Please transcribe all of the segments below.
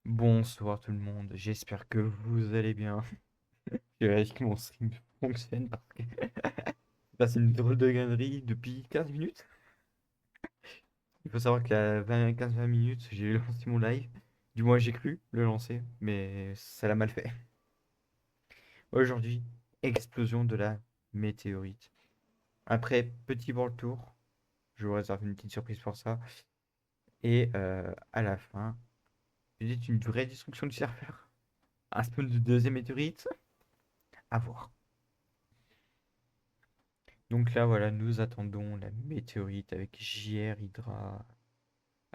Bonsoir tout le monde, j'espère que vous allez bien. Je vérifie que mon stream fonctionne parce que c'est une drôle de galerie depuis 15 minutes. Il faut savoir qu'il y a 15-20 minutes, j'ai lancé mon live. Du moins, j'ai cru le lancer, mais ça l'a mal fait. Aujourd'hui, explosion de la météorite. Après petit world tour, je vous réserve une petite surprise pour ça. Et à la fin, peut-être une vraie destruction du serveur. Un spawn de deuxième météorite, à voir. Donc là, voilà, nous attendons la météorite avec JR, Hydra,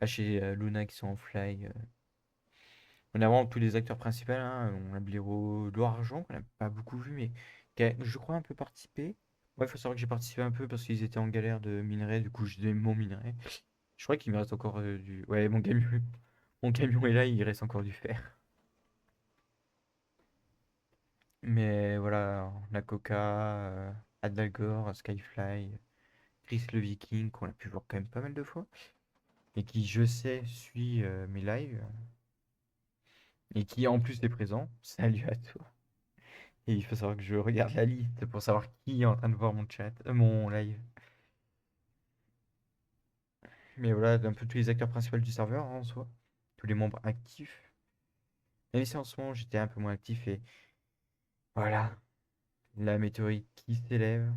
chez Luna qui sont en fly. On a vraiment tous les acteurs principaux, hein. On a Blaireau, Argent, qu'on n'a pas beaucoup vu, mais qui a, je crois, un peu participé. Ouais, il faut savoir que j'ai participé un peu parce qu'ils étaient en galère de minerai, du coup, je donnais mon minerai. Je crois qu'il me reste encore du. Ouais, mon camion, mon camion est là, il reste encore du fer. Mais voilà, la Coca, Adalgor, Skyfly, Chris le Viking, qu'on a pu voir quand même pas mal de fois. Et qui, je sais, suit mes lives et qui en plus est présent. Salut à toi. Et il faut savoir que je regarde la liste pour savoir qui est en train de voir mon chat, mon live. Mais voilà, un peu tous les acteurs principaux du serveur hein, en soi, tous les membres actifs. Même si en ce moment j'étais un peu moins actif et voilà, la météorite qui s'élève.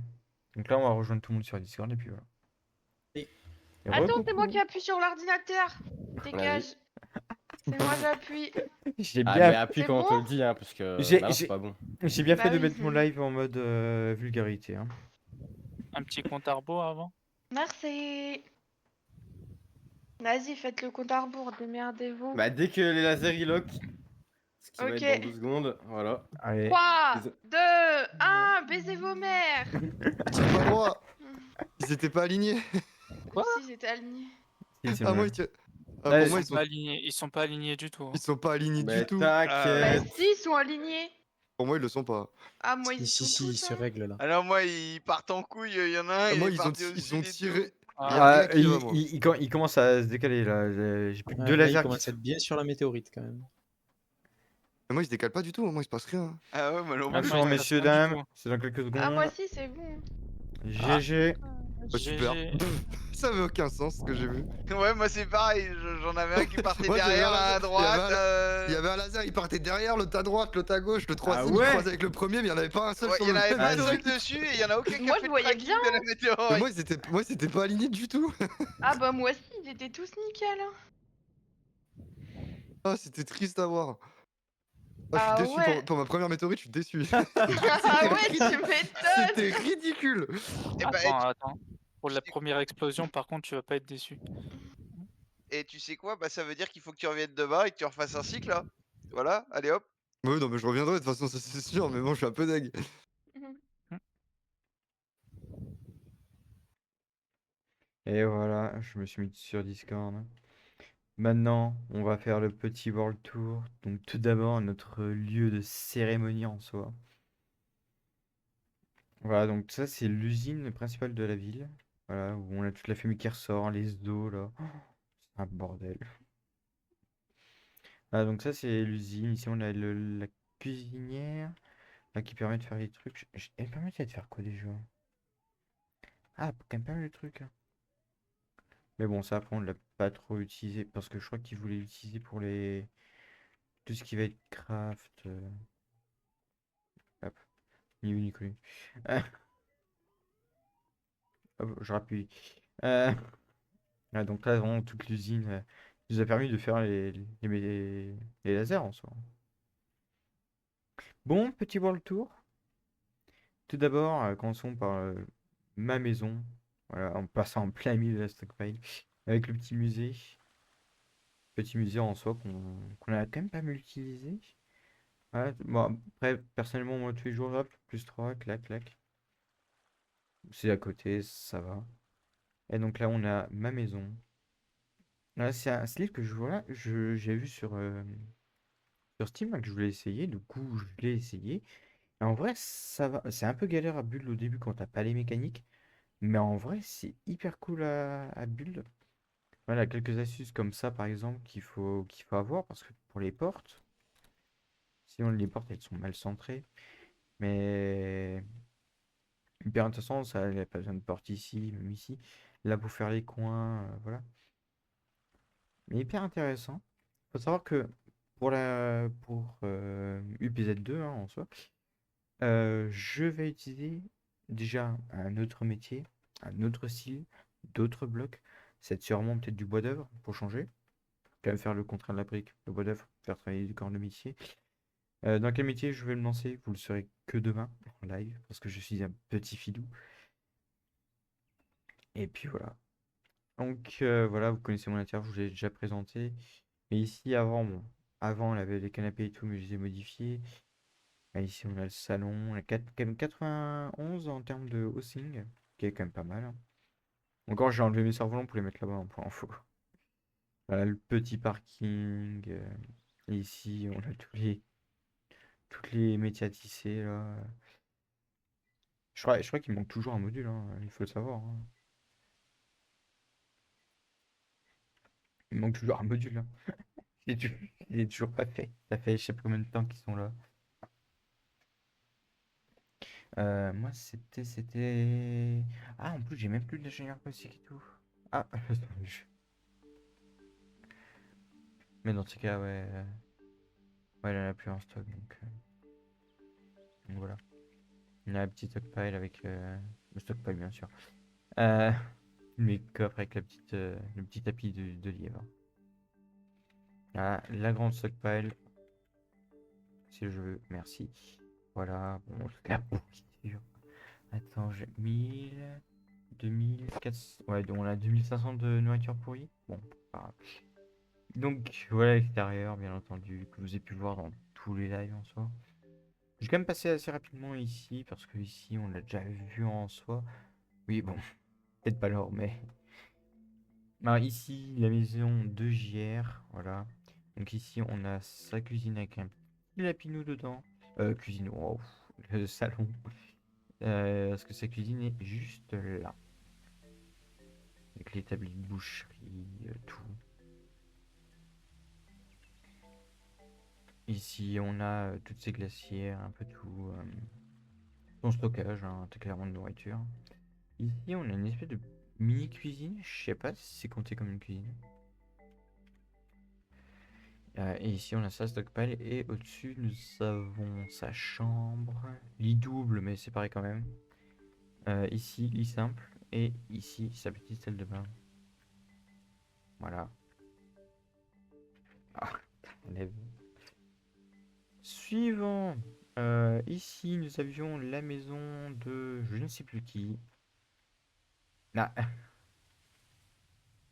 Donc là, on va rejoindre tout le monde sur Discord et puis voilà. Et Et Attends, c'est moi re-coucou. qui appuie sur l'ordinateur. vas-y. Dégage. C'est moi j'appuie. J'ai Ah, mais bien, appuie C'est quand on te bon? le dit, hein, parce que j'ai, bah non, c'est j'ai, pas bon. j'ai bien fait Bah de oui, mettre mon c'est... live en mode vulgarité, hein. Un petit compte à rebours avant? Merci. Vas-y, faites le compte à rebours, démerdez-vous. Bah, dès que les lasers ils lock, ce qui va Ok. être dans 2 secondes, voilà. Allez. 3, Les- 2, 1, baisez vos mères. Ils tiennent pas droit. Ils étaient pas alignés. Quoi? Si, j'étais alignée. Si, c'est Ah moi vrai. ils tiennent. Ah Ouais, pour Ils moi sont pas alignés, ils sont pas alignés du tout. ils sont pas alignés du Mais tout. Bah t'inquiète. si, ils sont alignés. Pour moi ils le sont pas. Ah, moi, ils y Si, sont il tous, se hein. règle là. Alors moi, ils partent en couille, il y en a un, il Moi est parti ils au-dessus ont des tiré. tout. Y a Ah, rien qui va moi. il commence à se décaler là. J'ai plus que deux Ouais, là, il lasers qui commence à sont. être bien sur la météorite quand même. Mais moi ils se décalent pas du tout. Moi il se passe rien. Ah ouais, moi non ah plus. non, Attention, il se Ouais. passe messieurs, rien du dames, tout. c'est dans quelques Ah, moi secondes. aussi, c'est bon. GG. Bah super. GG. Ça avait aucun sens ce que j'ai vu. Ouais, moi c'est pareil, j'en avais un qui partait Moi, j'avais derrière, un un à laser, droite. il y avait un laser, il partait derrière, l'autre à droite, l'autre à gauche, le troisième il ouais croisait avec le premier, mais il y en avait pas un seul Ouais, sur il y le en avait même pas un seul météorite. dessus et il y en a aucun qui a Moi, fait je le voyais tracking bien, de la Mais météorite. moi c'était pas aligné du tout. Ah bah moi aussi, ils étaient tous nickel, hein. Ah c'était triste à voir. Ah, je suis Ah déçu ouais. pour ma première météorite, je suis déçu. Ah ouais, tu m'étonnes. C'était ridicule. Et bah, Attends. Pour la première explosion, par contre, tu vas pas être déçu. et tu sais quoi? Bah ça veut dire qu'il faut que tu reviennes de bas et que tu refasses un cycle là. Voilà, allez hop. Ouais, non mais je reviendrai de toute façon, ça c'est sûr, mais bon je suis un peu deg. Et voilà, je me suis mis sur Discord. Maintenant, on va faire le petit world tour. Donc tout d'abord, notre lieu de cérémonie en soi. Voilà, donc ça c'est l'usine principale de la ville. Voilà, où on a toute la famille qui ressort, les os là. Oh, c'est un bordel. Ah, donc ça c'est l'usine. Ici on a la cuisinière là, qui permet de faire les trucs. Elle permettait de faire quoi déjà? Ah, quand même pas mal de trucs, hein. Mais bon, ça après on l'a pas trop utilisé parce que je crois qu'ils voulaient l'utiliser pour les tout ce qui va être craft. Hop, ni vu ni connu. Hop, je rappuie. Euh, ah, donc là vraiment toute l'usine nous a permis de faire les lasers en soi. Bon, petit world tour. Tout d'abord, commençons par ma maison. Voilà, en passant en plein milieu de la stockpile. Avec le petit musée. Petit musée en soi qu'on a quand même pas mal utilisé. Voilà, bon, après, personnellement, moi, tous les jours, hop, plus 3 clac, clac. C'est à côté, ça va. Et donc là, on a ma maison. Là, c'est un livre que je vois, j'ai vu sur Steam, là, que je voulais essayer. Du coup, je l'ai essayé. Et en vrai, ça va. C'est un peu galère à build au début quand t'as pas les mécaniques. Mais en vrai, c'est hyper cool à build. Voilà, quelques astuces comme ça, par exemple, qu'il faut avoir, parce que pour les portes, sinon les portes, elles sont mal centrées. Mais hyper intéressant, ça, il n'y a pas besoin de porte ici, même ici. Là, pour faire les coins, voilà. Mais hyper intéressant. Faut savoir que pour UPZ2 en soi, je vais utiliser déjà un autre métier, un autre style, d'autres blocs. C'est sûrement peut-être du bois d'œuvre pour changer. Quand même faire le contraire de la brique, le bois d'œuvre, faire travailler du corps de métier. Dans quel métier je vais me lancer? Vous le saurez que demain en live, parce que je suis un petit filou. Et puis voilà. Donc voilà, vous connaissez mon intérieur, je vous l'ai déjà présenté. Mais ici, avant, on avait les canapés et tout, mais je les ai modifiés. Ah, ici, on a le salon, on a quand même 91 en termes de haussing, qui est quand même pas mal, hein. Encore, j'ai enlevé mes cerfs-volants pour les mettre là-bas en point info. Voilà, le petit parking. Et ici, on a toutes les métiers à tisser, là. Je crois qu'il manque toujours un module, hein, il faut le savoir, hein. Il manque toujours un module, hein. Il est toujours pas fait. Ça fait je sais pas combien de temps qu'ils sont là. Moi, c'était. Ah, en plus, j'ai même plus d'ingénieur classique et tout. Ah, mais dans ces cas, ouais. Ouais, elle en a plus en stock, donc voilà. On a la petite stockpile avec le stockpile, bien sûr. Euh, mes coffres avec le petit tapis de lièvre. Ah, la grande stockpile. Si je veux, merci. Voilà, bon, la pourriture. Attends, j'ai 1000, 2000, 400. Ouais, donc on a 2500 de nourriture pourrie. Bon, pas grave. Donc voilà l'extérieur, bien entendu, que vous avez pu voir dans tous les lives en soi. Je vais quand même passer assez rapidement ici, parce que ici on l'a déjà vu en soi. Oui, bon, peut-être pas l'or, mais. Alors ici, la maison de JR, voilà. Donc ici, on a sa cuisine avec un petit lapinou dedans. Cuisine, wow, le salon. Parce que sa cuisine est juste là. Avec l'établi de boucherie, tout. Ici, on a toutes ces glacières, un peu tout. Son stockage, hein, très clairement de nourriture. Ici, on a une espèce de mini cuisine. Je sais pas si c'est compté comme une cuisine. Et ici, on a sa stockpile. Et au-dessus, nous avons sa chambre. Lit double, mais c'est pareil quand même. Ici, lit simple. Et ici, sa petite salle de bain. Voilà. Ah, lève. Suivant. Ici, nous avions la maison de je ne sais plus qui. Ah.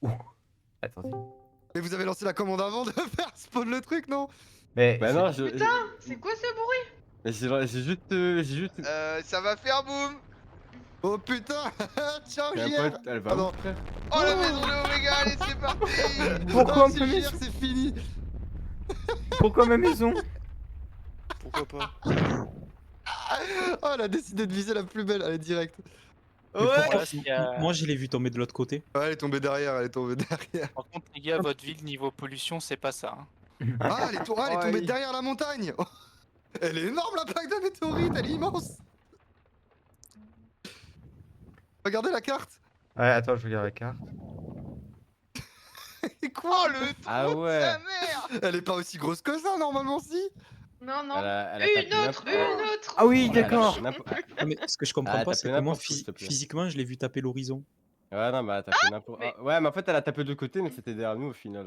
Ouh. Attention. Mais vous avez lancé la commande avant de faire spawn le truc, non? Mais Bah non, je. Putain, c'est quoi ce bruit? Mais j'ai juste. Ça va faire boum. Oh putain. Ciao, J'ai un JR. pote, elle va Pardon. où, frère? Oh la maison de Omega, allez c'est parti. Pourquoi Ah, ma c'est maison? JR, c'est fini. Pourquoi ma maison? Pourquoi pas? Oh, elle a décidé de viser la plus belle, elle est directe. Mais Ouais. pourquoi s'il y a- Moi, je l'ai vu tomber de l'autre côté. Ouais, elle est tombée derrière, elle est tombée derrière. Par contre, les gars, votre ville, niveau pollution, c'est pas ça, hein. Ah, elle est tombée Ouais. derrière la montagne. Oh, elle est énorme la plaque de météorite, elle est immense. Regardez la carte. Ouais, attends, je regarde la carte. Et quoi? Oh le trou Ah de ouais. sa mère. Elle est pas aussi grosse que ça normalement, si. Non, non. Elle a Une tapé autre, n'importe- une autre. Ah oui, Elle a d'accord. tapé n'importe- Non, mais ce que je comprends Ah, pas, t'as c'est fait que moi, n'importe quoi, s'il te plaît. physiquement, je l'ai vu taper l'horizon. Ouais, non, bah t'as fait n'importe. mais- Ah, ouais, mais en fait, elle a tapé de l'autre côté, mais c'était derrière nous au final.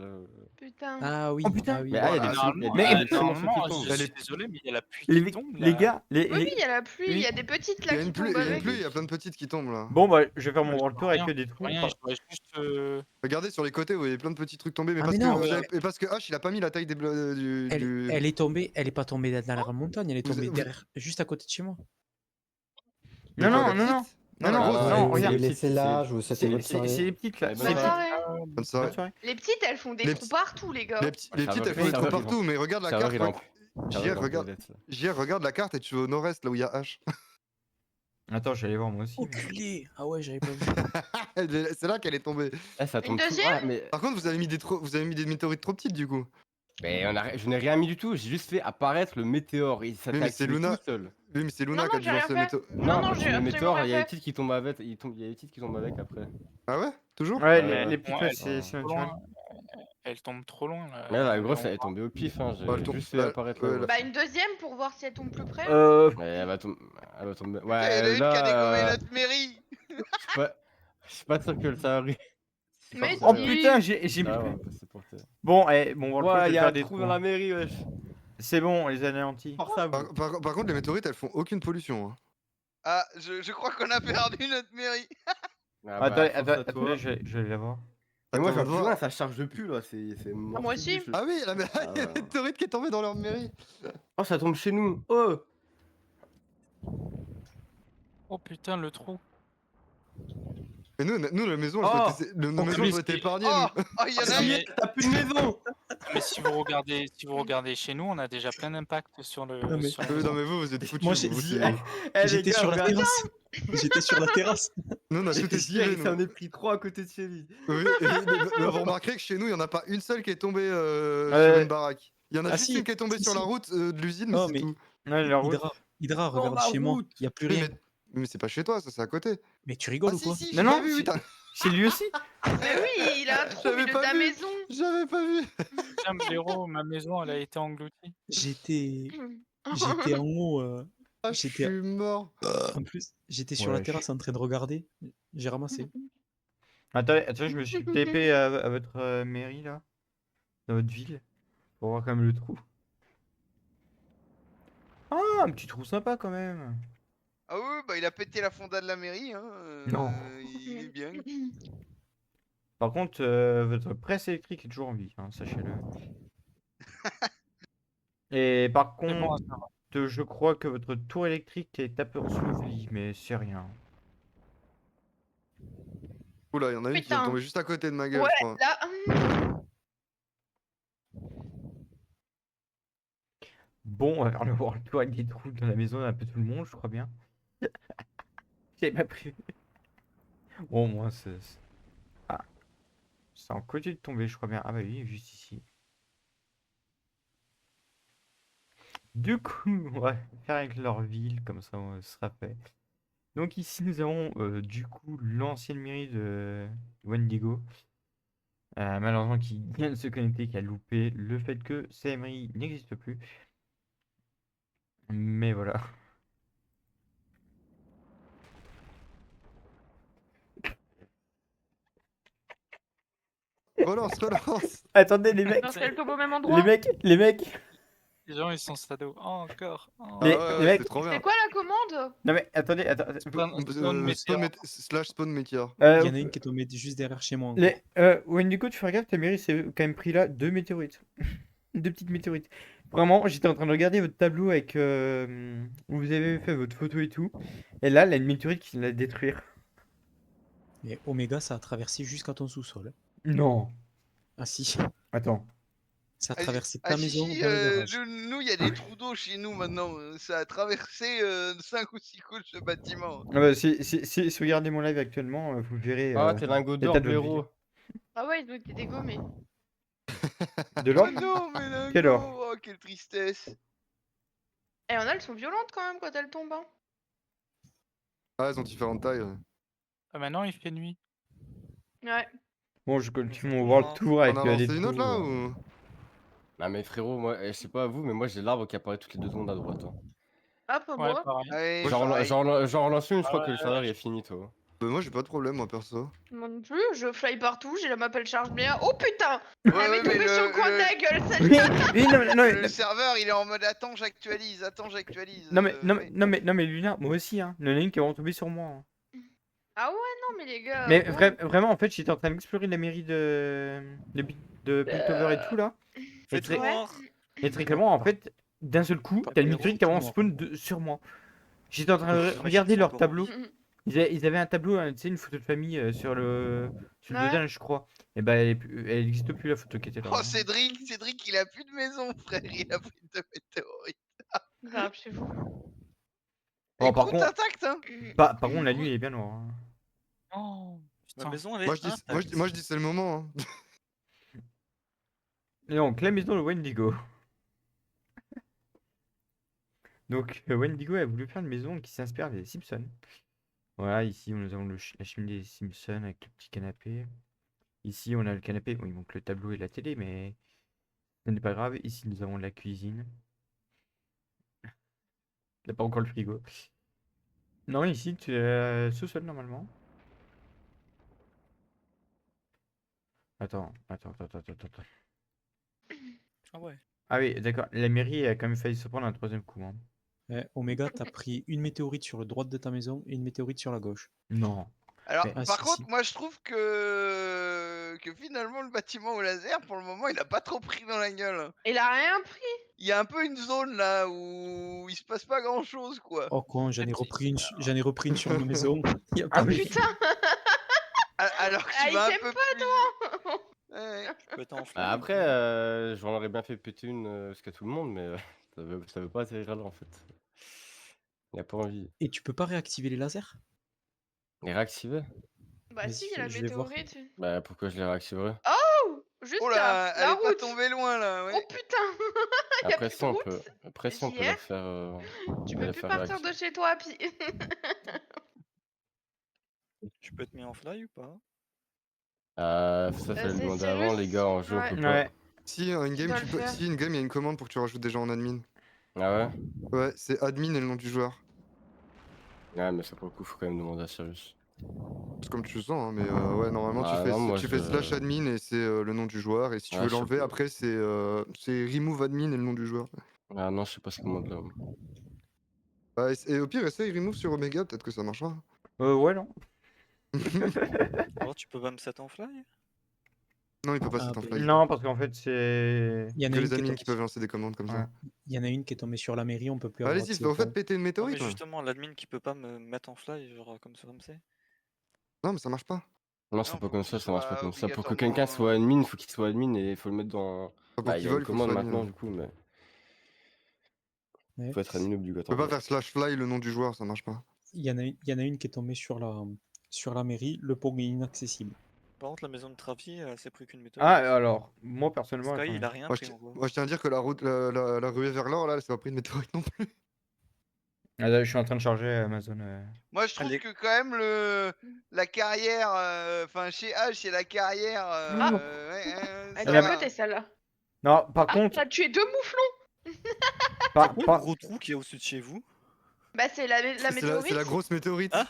Putain. Ah oui, Oh, putain. ah oui. Mais ah, il y a des Voilà. petits- il y a Mais- des- il y a des petits morceaux Normalement, qui tombent. je Elle suis est- désolé, mais il y a la pluie Les, qui tombe, les là. gars, Oui, oui, il y a la pluie, il y a oui. des petites Il y là a qui une pluie, tombent il y a une avec. pluie, il y a plein de petites qui tombent là. Bon, bah, je vais faire Ouais, mon je world vois tour avec rien, des trous. Rien, je vois juste. Regardez sur les côtés, vous voyez plein de petits trucs tombés, mais Ah, parce mais que non, vous mais- avez- et parce que H il a pas mis la taille du. Elle est tombée, elle est pas tombée dans la montagne, elle est Vous- tombée vous- derrière, juste à côté de chez moi. De Non, quoi, non, la non, non. petite Non, la non, grosse. non, vous regarde. les laissez là, c'est- je vous souhaite C'est bonne c'est soirée. les petites là. Ouais, C'est bonne les Bonne petites. soirée. Bonne soirée. Bonne soirée. Les petites, elles font des Les trous petits- partout, les gars. Les Ouais, petites, ça elles va, font des ça trous va, partout, mais regarde la Ça va, carte. il est en- ça va, JR, il est en regarde. vedette, ça. JR, regarde la carte et tu vas au nord-est, là où il y a H. Attends, j'allais voir moi aussi. mais- Enculé. Ah ouais, j'avais pas vu. C'est là qu'elle est tombée. Eh, ça tombe tout. deuxième Ah, mais Par contre, vous avez mis des météorites trop petites du coup. je n'ai rien mis du tout. J'ai juste fait apparaître le météore. Et ça Oui, t'a mais c'est activé Luna. tout seul. Oui, mais c'est Non, Luna qui a non, dû j'ai rien lancer le fait. météo. Non, Non, non, parce j'ai que le absolument météore, rien il y a les fait. titres qui tombent avec. Il y a les titres qui tombent avec après. Ah ouais? Toujours? Ouais, Ouais. les petites, Ouais, ouais, elles c'est sont naturel. Trop loin. Elle tombe trop loin là. Mais là, la grosse, elle est tombée au pif. Hein. J'ai Ouais, elle tombe- juste fait là- apparaître ouais, la là- grosse. Bah, une deuxième pour voir si elle tombe plus près. Mais elle va tomber. Elle va tomber. Il y en a Ouais, une qui a dégommé là. notre mairie. Je suis pas sûr que ça arrive. Mais Oh si. putain, j'ai mis. Ah, on va passer pour terre. Bon, bon, on va le coup Ouais, de il y a faire un des trou trous. dans la mairie, wesh. C'est bon, on les a anéantis. Force à vous. Par contre, les météorites, elles font aucune pollution. Hein. Ah, je crois qu'on a perdu notre mairie. Ah Attends, bah, force à attends, toi. je vais la voir. Et moi, je Attends, vois on plus va loin, voir. ça charge plus là. C'est mort. moi aussi. Ah oui, il y a Ah une ouais. météorite qui est tombée dans leur mairie. Oh, ça tombe chez nous. Oh. Oh putain, le trou. Mais nous la maison, Oh. nos En maisons plus, ont été épargnées. Oh, nous. oh, il y en a Ça y une. est, t'as plus de maison. Mais si vous regardez chez nous, on a déjà plein d'impact sur le. Non, mais- sur la Oui, maison. non, mais vous êtes foutus. Moi, vous, j'ai- c'est- Eh, les J'étais gars, sur la regarde. terrasse. J'étais sur la terrasse. Nous, on a tout Hier, esquivé. il s'en nous. est pris 3 à côté de chez lui. Oui, mais vous remarquerez que chez nous, il n'y en a pas une seule qui est tombée Ouais. sur une baraque. Il y en a Ah juste si, une qui est tombée si, sur si. la route de l'usine, mais Non, c'est mais- tout. Ouais, la route. Hydra, regarde la chez moi. route. Il y a plus Oui, rien. mais c'est pas chez toi, ça, c'est à côté. Mais tu rigoles Ah ou si, quoi si, Non, j'ai non, pas vu, c'est- putain. C'est lui aussi. Mais oui, il a un trou au J'avais milieu pas de la vu. maison. J'avais pas vu. Putain, Blaireau, ma maison, elle a été engloutie. J'étais en haut. Ah, je J'étais- suis mort. En plus, j'étais sur la Wesh. terrasse en train de regarder. J'ai ramassé. Attends, je me suis TP à votre mairie là, dans votre ville, pour voir quand même le trou. Ah, un petit trou sympa quand même. Ah oui, bah il a pété la fonda de la mairie. Hein. Non. Il est bien. Par contre, votre presse électrique est toujours en vie, hein, sachez-le. Et par C'est bon, contre, ça va. je crois que votre tour électrique est aperçue, mais c'est rien. Oula, il y en a une qui Putain. est tombée juste à côté de ma gueule, Ouais, je crois. là. Bon, on va faire le world tour avec des trous dans la maison d'un peu tout le monde, je crois bien. J'avais pas prévu. Bon, moi, Ah. C'est en côté de tomber, je crois bien. Ah bah oui, juste ici. Du coup, on va faire avec leur ville, comme ça, ce sera fait. Donc ici, nous avons du coup l'ancienne mairie de Wendigo. Malheureusement, qui vient de se connecter, qui a loupé le fait que cette mairie n'existe plus. Mais voilà. Relance, relance. Attendez, les mecs, Dans quel tombe au même endroit. les mecs. Les gens, ils sont stados. Oh, encore. Oh. Ah Les- ouais, les mecs- c'est trop bien. C'est quoi la commande? Non mais attendez. Spawn météore. Il y en a une qui est tombée juste derrière chez moi. encore. Wendigo, tu fais gaffe, ta mairie s'est quand même pris là 2 météorites. 2 petites météorites. Vraiment, j'étais en train de regarder votre tableau avec où vous avez fait votre photo et tout. Et là, il y a une météorite qui vient de la détruire. Mais Omega, ça a traversé jusqu'à ton sous-sol. Non. Ah si, Attends. ça a Ah, traversé Ah ta si, maison si, dans le garage. nous, il y a des trous d'eau chez nous maintenant. Ça a traversé 5 ou 6 couches de bâtiment. Ah bah, si vous regardez mon live actuellement, vous verrez Ah, t'es lingot d'or, l'état de votre blaireau. Ah ouais, ils ont été dégommés. de Oh l'or. non, mais là, Quelle heure oh, quelle tristesse. Et y'en a, elles sont violentes quand même quand elles tombent. Hein. Ah, elles ont différentes tailles. Ah, maintenant, il fait nuit. Ouais. Bon, je continue mon world tour avec On a des avancé une autre trous, là ou Non, mais frérot, moi, je sais pas vous, mais moi j'ai l'arbre qui apparaît toutes les 2 secondes à droite. Hein. Hop, Ouais, moi. pareil. Ouais, J'en pareil. relance une, je crois Ah que le ouais, serveur il est fini, toi. Bah, moi j'ai pas de problème, moi perso. Moi non plus, je fly partout, j'ai la map elle charge bien. Oh putain! Ouais, Elle m'est ouais, mais tombée sur le coin de la gueule Oui, celle-là! oui, non, Le serveur, il est en mode attends, j'actualise. non, mais Luna, moi aussi, hein. Il y en a une qui est retombée sur moi, hein. Ah ouais, non mais les gars. Mais bon. vraiment, en fait, j'étais en train d'explorer la mairie de Piltover et tout là. Et très, Ouais. et très clairement, en fait, d'un seul coup, Pas t'as une les météorite qui avance retours. spawn sur moi. J'étais en train de regarder leur tableau. Mm, mm. Ils avaient un tableau, tu sais, une photo de famille sur le Ouais. dodane, je crois. Et bah, elle existe plus la photo qui était là. Oh, hein. Cédric, il a plus de maison, frère. Il a pris 2 météorites. Grave chez vous. Oh, par Écoute contre, intact, hein. par contre, la nuit, elle est bien noire, hein. Oh, La putain. maison, elle est Moi je dis, intacte. moi, je dis c'est le moment. Hein. Et donc, la maison de Wendigo. Donc, Wendigo a voulu faire une maison qui s'inspire des Simpsons. Voilà, ici, nous avons la cheminée des Simpsons avec le petit canapé. Ici, on a le canapé. Bon, il manque le tableau et la télé, mais ce n'est pas grave. Ici, nous avons la cuisine. Il n'a pas encore le frigo. Non, ici, tu es sous-sol normalement. Attends. Ah ouais. Ah oui, d'accord. La mairie a quand même failli se prendre un troisième coup, hein. Oméga, t'as pris une météorite sur le droite de ta maison et une météorite sur la gauche. Non. Alors, Mais- Ah, par si, contre, si. moi je trouve que finalement le bâtiment au laser, pour le moment, il a pas trop pris dans la gueule, hein. Il a rien pris. Il y a un peu une zone là où il se passe pas grand chose, quoi. Oh con, j'en ai repris une sur ma maison. Y a Ah pas oui. de- Putain. Alors que Ah, tu il vas un t'aime peu pas, plus. Ouais. Tu peux être en Bah, flamme. après, j'en aurais bien fait péter une jusqu'à tout le monde, mais ça veut pas atterrir là en fait. Il a pas envie. Et tu peux pas réactiver les lasers? Les réactiver? Bah Vas-y, si, il y a la je vais voir. météorite. Bah, pourquoi je les réactiverais? Oh, juste Oh là, là, elle la est pas route. tombée loin là, ouais. Oh putain. Il y a Après, plus de ça, on route. peut, après, ça, on peut JR, les faire. tu on peut peux les plus faire partir de réactiver. chez toi à pied. Tu peux être mis en fly ou pas? Ça, fallait le c'est demander avant, les Cyrus. gars, en jeu, on Ouais. peut Ouais. pas. Si, une Tu game, dois tu le peux... faire. si, une game, il y a une commande pour que tu rajoutes des gens en admin. Ah ouais? Ouais, c'est admin et le nom du joueur. Ouais, mais ça, pour le coup, faut quand même demander à Sirius. C'est comme tu le sens, hein, mais ouais, normalement Ah non, moi, tu fais slash admin et c'est le nom du joueur. Et si tu Ah, veux je sais l'enlever, pas. après c'est remove admin et le nom du joueur. Ah non, je sais pas ce commande là. Ouais, et au pire, essaye remove sur Omega, peut-être que ça marchera. Ouais, non. Alors tu peux pas me set en fly? Non, il peut pas Ah, c'est un bah, fly. Non, parce qu'en fait, c'est. Il y en Que a les une qui est admins tombée qui peuvent lancer des commandes comme Ouais. ça. Il y en a une qui est tombée sur la mairie, on peut plus Bah, avoir allez-y, accès en au fait, pont. péter une Non mais météorite. là. justement, l'admin qui peut pas me mettre en fly, genre comme c'est. Non, mais ça marche pas. Non, c'est Non, pas faut comme que ce ça marche pas soit comme ça. Pour que obligatoirement, quelqu'un soit admin, faut qu'il soit admin et il faut le mettre dans. Enfin, pour Bah, il qu'ils y a une volent, il faut que ce commande soit admin. maintenant, Ouais. du coup, mais Ouais. faut être admin Tu peux obligatoirement. pas faire slash fly le nom du joueur, ça marche pas. Il y en a une qui est tombée sur la mairie, le pont est inaccessible. Par contre, la maison de Trafi, elle s'est pris qu'une météorite. Ah, alors, moi personnellement, Sky, il attends. a rien Moi, pris en gros. moi, je tiens à dire que la route, la ruée vers l'or, là, ça va pas une météorite non plus. Ah, là, je suis en train de charger Amazon. Moi, je trouve Allez. que quand même la carrière, enfin chez H, c'est la carrière. Ah. Ouais, Elle ça est à va. côté celle-là. Non, par Ah, contre, t'as tué 2 mouflons. par, Le par- gros trou qui est au-dessus de chez vous, Bah c'est la C'est la météorite. grosse météorite. Ah.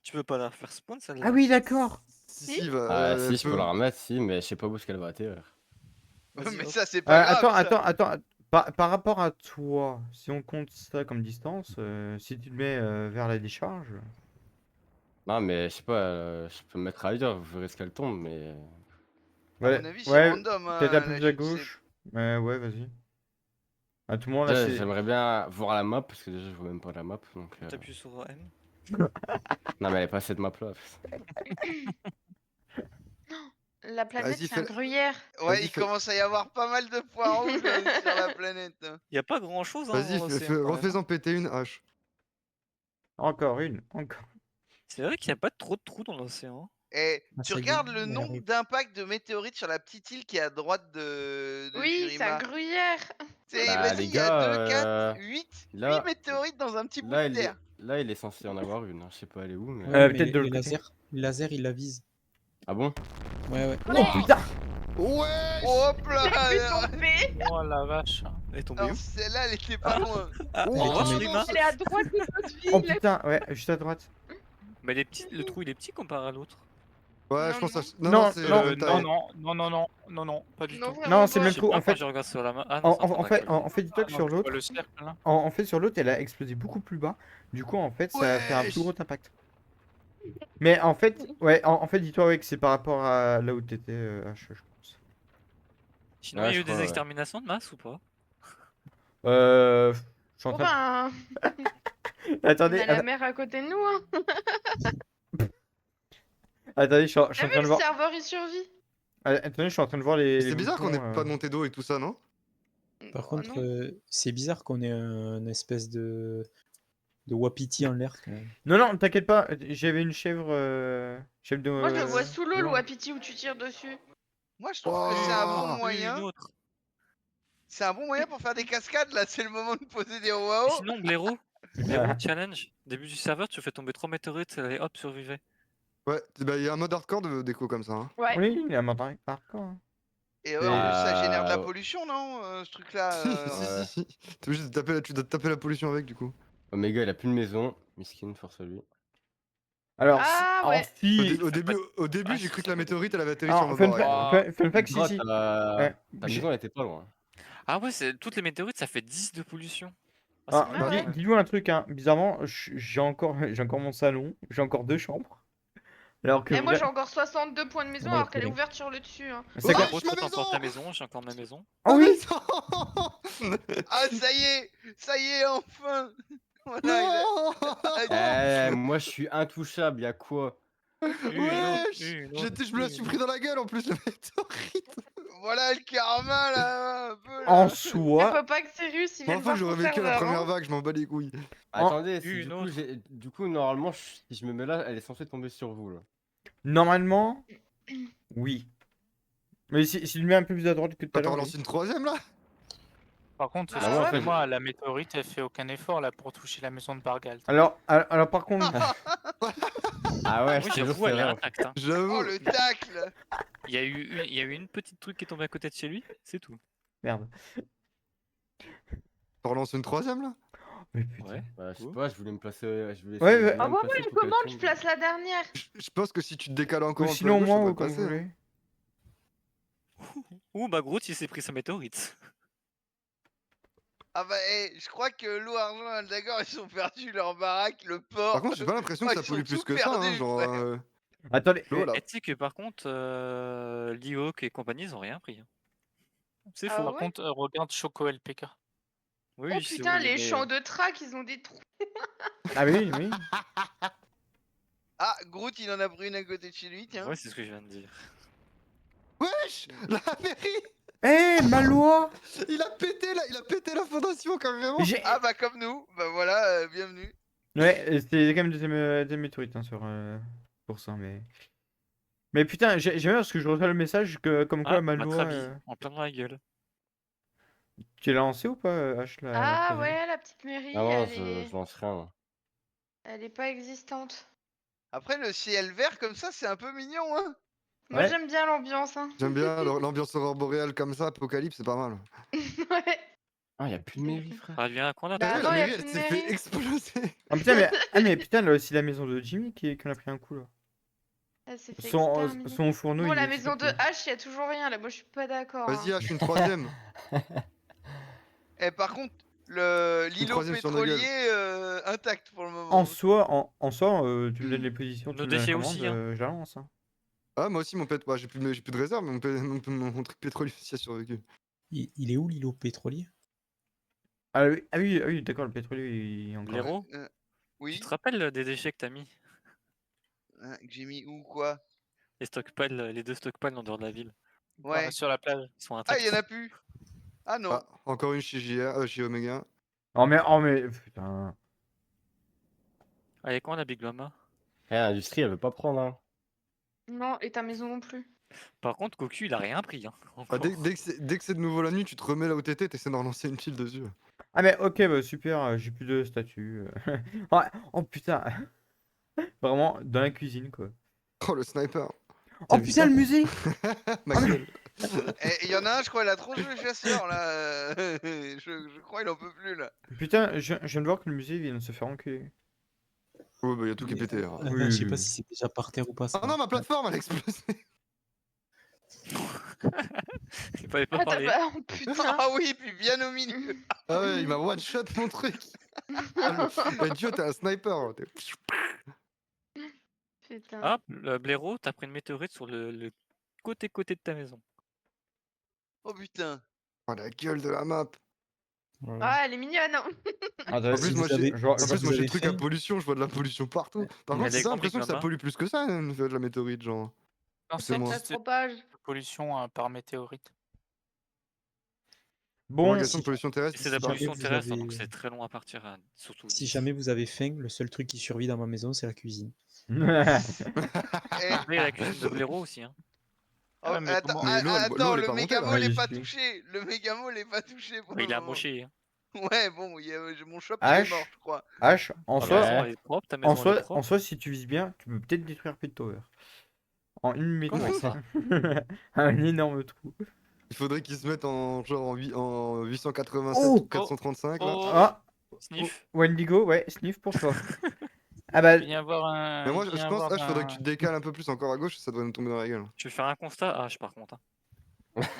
tu peux pas la faire spawn celle-là? Ah oui, d'accord. Si, bah, Ah, si, elle je peux peut- la remettre, si, mais je sais pas où est-ce qu'elle va atterrir. Vas-y, Mais hop. ça, c'est pas grave. Attends. Par rapport à toi, si on compte ça comme distance, si tu te mets vers la décharge. Non, mais je sais pas, je peux me mettre ailleurs, je verrai ce qu'elle tombe, mais. À Ouais, mon avis, c'est ouais, random. Hein, peut-être un la peu plus chute, à c'est- gauche. Mais ouais, vas-y. À tout le monde, là, Déjà, c'est. j'aimerais bien voir la map, parce que déjà, je vois même pas la map, donc. T'appuies sur M. Non, mais elle est pas cette map là. La planète Vas-y, c'est un fais- gruyère. Ouais, Vas-y, il commence à y avoir pas mal de points rouges sur la planète. Hein. Y a pas grand chose hein, Vas-y, dans l'océan. quand même, hein. refais-en péter une hache. Encore une, encore. C'est vrai qu'il y a pas trop de trous dans l'océan. Et Ah, tu ça y est, regardes le elle nombre arrive. d'impacts de météorites sur la petite île qui est à droite de Oui, c'est un Furima. gruyère. C'est, Bah, vas-y, les il y a gars, 2, 4, 8 là- météorites dans un petit bout Là, de il est... terre. là, il est censé y en avoir une, hein. Je sais pas elle est où, mais. Ouais, mais peut-être de les l'autre côté. lasers, il la vise. Ah bon? Ouais. Oh putain! Ouais. Hop là J'ai vu tomber. Oh la vache. Elle est tombée Alors, où? celle-là, elle était pas loin. Ah, Oh, elle est oh, tombée. non, Furima. Elle est à droite de notre ville. Oh putain, ouais, juste à droite. Mais le trou il est petit comparé à l'autre. Ouais, Non, je pense non. à... Non, c'est non, la même taille. Non, pas du Non, tout. vraiment Non, c'est le pas. même trou. Ah, En quand fait, je regarde sur la main. Ah, non, en, c'est en fait, d'accord. en fait, dis-toi que Non, sur tu vois l'autre, le cercle là. en fait, sur l'autre, elle a explosé beaucoup plus bas. Du coup, en fait, ça a fait un Wesh. plus gros impact. Mais en fait, ouais, en fait, dis-toi ouais, que c'est par rapport à là où t'étais, H, je pense. Sinon, Ouais, il y a je eu crois, des ouais. exterminations de masse ou pas? Je suis en Bon train ben, on Attendez, a la mer à côté de nous. Hein. attendez, je suis en T'as train vu de le voir. serveur il survit. Attendez, je suis en train de voir les. C'est bizarre qu'on ait boutons, pas de montée d'eau et tout ça, non? Par Oh, contre, non. c'est bizarre qu'on ait un espèce de de Wapiti en l'air, quand même. Non, non, t'inquiète pas, j'avais une chèvre. Chèvre de. Moi, je le vois sous l'eau, le non. wapiti où tu tires dessus. Moi, je trouve que c'est un bon Oh. Une moyen. autre. C'est un bon moyen pour faire des cascades, là. C'est le moment de poser des Et waouh. sinon, Blaireau, Blaireau, challenge. Début du serveur, tu fais tomber 3 météorites, et hop, survivez. Ouais, bah il y a un mode hardcore de déco comme ça. Hein. Ouais. Oui, il a maintenant hardcore. Hein. Et ouais, en plus, ça génère de la Ouais. pollution, non ce truc-là Si, ouais. si. T'es obligé de taper tu dois te taper la pollution avec du coup. Omega, il a plus de maison. Miskin, force à lui. Alors, Ah, alors, ouais. si. Au début, Ah, j'ai si, cru que ça la fait météorite elle avait atterri Alors, sur mon fun, baraque. Oh. fun fact, si, Gras, si. ta j'ai- maison, elle était pas loin. Ah ouais, toutes les météorites, ça fait 10 de pollution. Ah, c'est bien, ouais. quand même. dis-moi un truc, hein. Bizarrement, j'ai encore mon salon, j'ai encore 2 chambres. Alors que Et moi, vrai- j'ai encore 62 points de maison Ouais, alors qu'elle est ouais. ouverte sur le dessus. Hein. C'est Ouais. quoi? Gros, ma toi, t'as encore maison ta maison, j'ai encore ma maison. Ah oui! Ah, ça y est, enfin. Voilà, il a- Non Moi, je suis intouchable, y'a quoi? Wesh une autre, Je me la suis pris dans la gueule en plus, la météorite. Voilà le karma, là, un peu, là. En Je soi, peux pas que Cyrus, il vient Enfin, de voir j'aurais ton vécu la serveur. première Hein. vague, je m'en bats les couilles. Attendez, une du coup, autre. du coup, normalement, si je me mets là, elle est censée tomber sur vous, là. normalement, oui. Mais si tu le mets un peu plus à droite que tout à T'as l'heure. relancé une troisième là? Par contre, Ah ouais, excusez-moi, la météorite, elle fait aucun effort là pour toucher la maison de Bargalt. Alors par contre, Ah ouais, Oui, je te jure, j'avoue, elle c'est est vrai. intacte. Hein. J'avoue. Oh, le tacle. Il y a eu une petite truc qui est tombée à côté de chez lui, c'est tout. merde. T'as relancé une troisième là? Mais putain. Ouais. Bah, je sais Ouh. pas, je voulais me placer. Je voulais Ouais, essayer de ouais. bien Ah me ouais, placer ouais, pour qu'elle comment tu tombe. places la dernière? Je pense que si tu te décales encore Ou un peu à sinon gauche, moi, ça ou devrait comme vous passer. voulez. Ouh, bah Groot, il s'est pris sa météorite. Ah bah, je crois que l'eau, argent et Aldagor, ils ont perdu leur baraque, le port. Par contre, j'ai pas l'impression que Oh, ça ils sont pollue plus tout que ça, hein, perdus, genre. frère. Attendez, L'eau, là. Et tu sais que par contre, Lihawk et compagnie, ils ont rien pris. Hein. C'est Ah faux. Par ouais? contre, regarde Choco LPK. Oui, Oh c'est putain, oui, les mais, champs de track, ils ont des trous. ah oui, oui. Ah, Groot, il en a pris une à côté de chez lui, tiens. Ouais, c'est ce que je viens de dire. Wesh La mairie Eh, ma loi! il a pété la fondation carrément. J'ai- Ah bah, comme nous. Bah voilà, bienvenue. Ouais, c'était quand même des météorites hein, pour ça, mais. Mais putain, j'aime bien parce que je reçois le message comme quoi Ah, ma ma loi. Travi, en plein dans la gueule. Tu l'as lancé ou pas, H, la Ah troisième? ouais, la petite mairie, Ah non, elle je est... lance rien. Moi. elle est pas existante. Après, le ciel vert comme ça, c'est un peu mignon, hein. Moi, Ouais. j'aime bien l'ambiance. Hein. J'aime bien l'ambiance aurore boréale comme ça, apocalypse, c'est pas mal. Ouais. Ah, y'a plus de mairie, frère. Ça devient un coin Bah T'as vu, non, la y a mairie, plus elle de s'est fait mairie. exploser. Ah putain, mais putain, là aussi la maison de Jimmy qui en a pris un coup là. Elle s'est fait Son exterminer. fourneau, Bon, il la est maison de super cool. H, y a toujours rien. Là, moi, je suis pas d'accord. Vas-y, Hein. H, une troisième. Et par contre, l'îlot troisième sur nos gueules. pétrolier intact pour le moment. En soi, tu me donnes les positions, tu Nos me donnes la déchets commande, aussi, hein. je la lance. Hein. Ah, moi aussi, mon pète. Bah, j'ai plus de réserve, mais mon truc pétrolier aussi a survécu. Il est où l'îlot pétrolier? Ah oui, d'accord, le pétrolier il est encore. Blaireau, Oui. tu te rappelles des déchets que t'as mis? Hein, que j'ai mis où, quoi? Les stockpiles, les 2 stockpiles en dehors de la ville. Ouais. Sur la plage. Ils sont Ah, intacts. il y en a plus. Ah non. Ah, encore une chez chez Omega. Oh mais putain. Allez, quand la Big Mama? Eh, l'industrie, elle veut pas prendre, hein. Non, et ta maison non plus. Par contre, Goku, il a rien pris. Hein, Ah, encore. dès que c'est de nouveau la nuit, tu te remets là où t'étais, t'essaies d'en relancer une pile dessus. Ah mais ok, bah super, j'ai plus de statut. Ouais, oh putain. Vraiment dans la cuisine quoi. Oh, le sniper. Oh vu putain ça le musée. Ma gueule. Et il y en a un, je crois, il a trop joué chasseur là. Je crois il en peut plus là. Putain, je viens de voir que le musée vient de se faire enculer. Ouais, bah, y a tout qui est pété. hein. Attends, Oui, je sais oui, pas oui. si c'est déjà par terre ou pas. Ça. Ah non, ma plateforme, elle a explosé. Il fallait pas Ah, parler. oh, putain. Ah oui, puis bien au milieu. Ah ouais, il m'a one shot mon truc. Eh, Dieu, t'es un sniper. Hein, Putain. Ah, le Blaireau, t'as pris une météorite sur le côté de ta maison. Oh putain. Oh, la gueule de la map. Voilà. Ah, elle est mignonne. Hein. Ah, En plus, Si moi, vous avez- en si plus, vous moi, j'ai avez le truc à faim. pollution, je vois de la pollution partout. Par Mais contre, les j'ai grands l'impression que ça Big pollue plus que ça, de la météorite, genre. Non, C'est moi. Ça se propage. pollution par météorite. Bon, Prolongation de si- pollution Et terrestre. c'est de la jamais pollution vous terrestre, avez- donc c'est très long à partir, hein, surtout. Si jamais vous avez faim, le seul truc qui survit dans ma maison, c'est la cuisine. Eh, Après, il y a la cuisine de blaireau aussi. Hein. Ah, oh, mais attends, comment- Mais l'eau, elle attends, est le pas montée, là. mégamol Ouais, est j'y pas suis. touché. Le mégamol est pas touché pour Mais le il a moment. moché. Hein. Ouais, bon, mon shop il est mort, H, je crois. H, en Ta Ouais. soi, maison, elle est propre, ta maison, elle est propre. en soi, si tu vises bien, tu peux peut-être détruire Piltover. En une minute. Comment ça? Un énorme trou. Il faudrait qu'ils se mettent en genre en 887 Oh ou 435 là. Oh, Ah, Sniff. Wendigo, ouais, sniff pour toi. Ah bah, Il vient avoir un. Mais moi il je vient pense avoir il faudrait que tu un- te décales un peu plus encore à gauche, ça devrait nous tomber dans la gueule. Tu veux faire un constat? Ah, je par contre. Hein.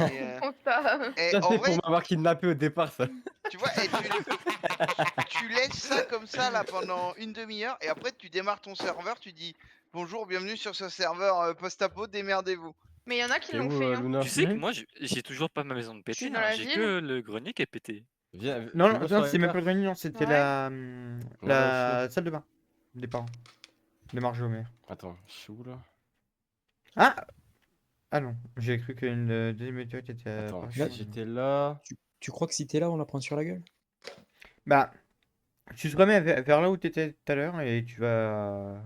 Et, Constat. et Ça, en c'est vrai, pour m'avoir kidnappé au départ, ça. tu vois, tu laisses ça comme ça là pendant une demi-heure et après tu démarres ton serveur, tu dis bonjour, bienvenue sur ce serveur post-apo, démerdez-vous. Mais il y en a qui T'es l'ont où, fait. Hein. Luna? Tu sais que Mhm. moi, j'ai toujours pas ma maison de suis pété. dans Hein. la J'ai ville. que le grenier qui est pété. Viens, non, tu non, veux sur non, la c'est même carte pas le grenier, non, c'était Ouais. la Ouais, salle de bain des parents. De Marjolaine. Attends, je suis où là? Ah! Ah non, j'ai cru qu'une deuxième météorite était Attends, apparue. j'étais là. Tu crois que si t'es là, on la prend sur la gueule? Bah, tu te remets vers là où t'étais tout à l'heure et tu vas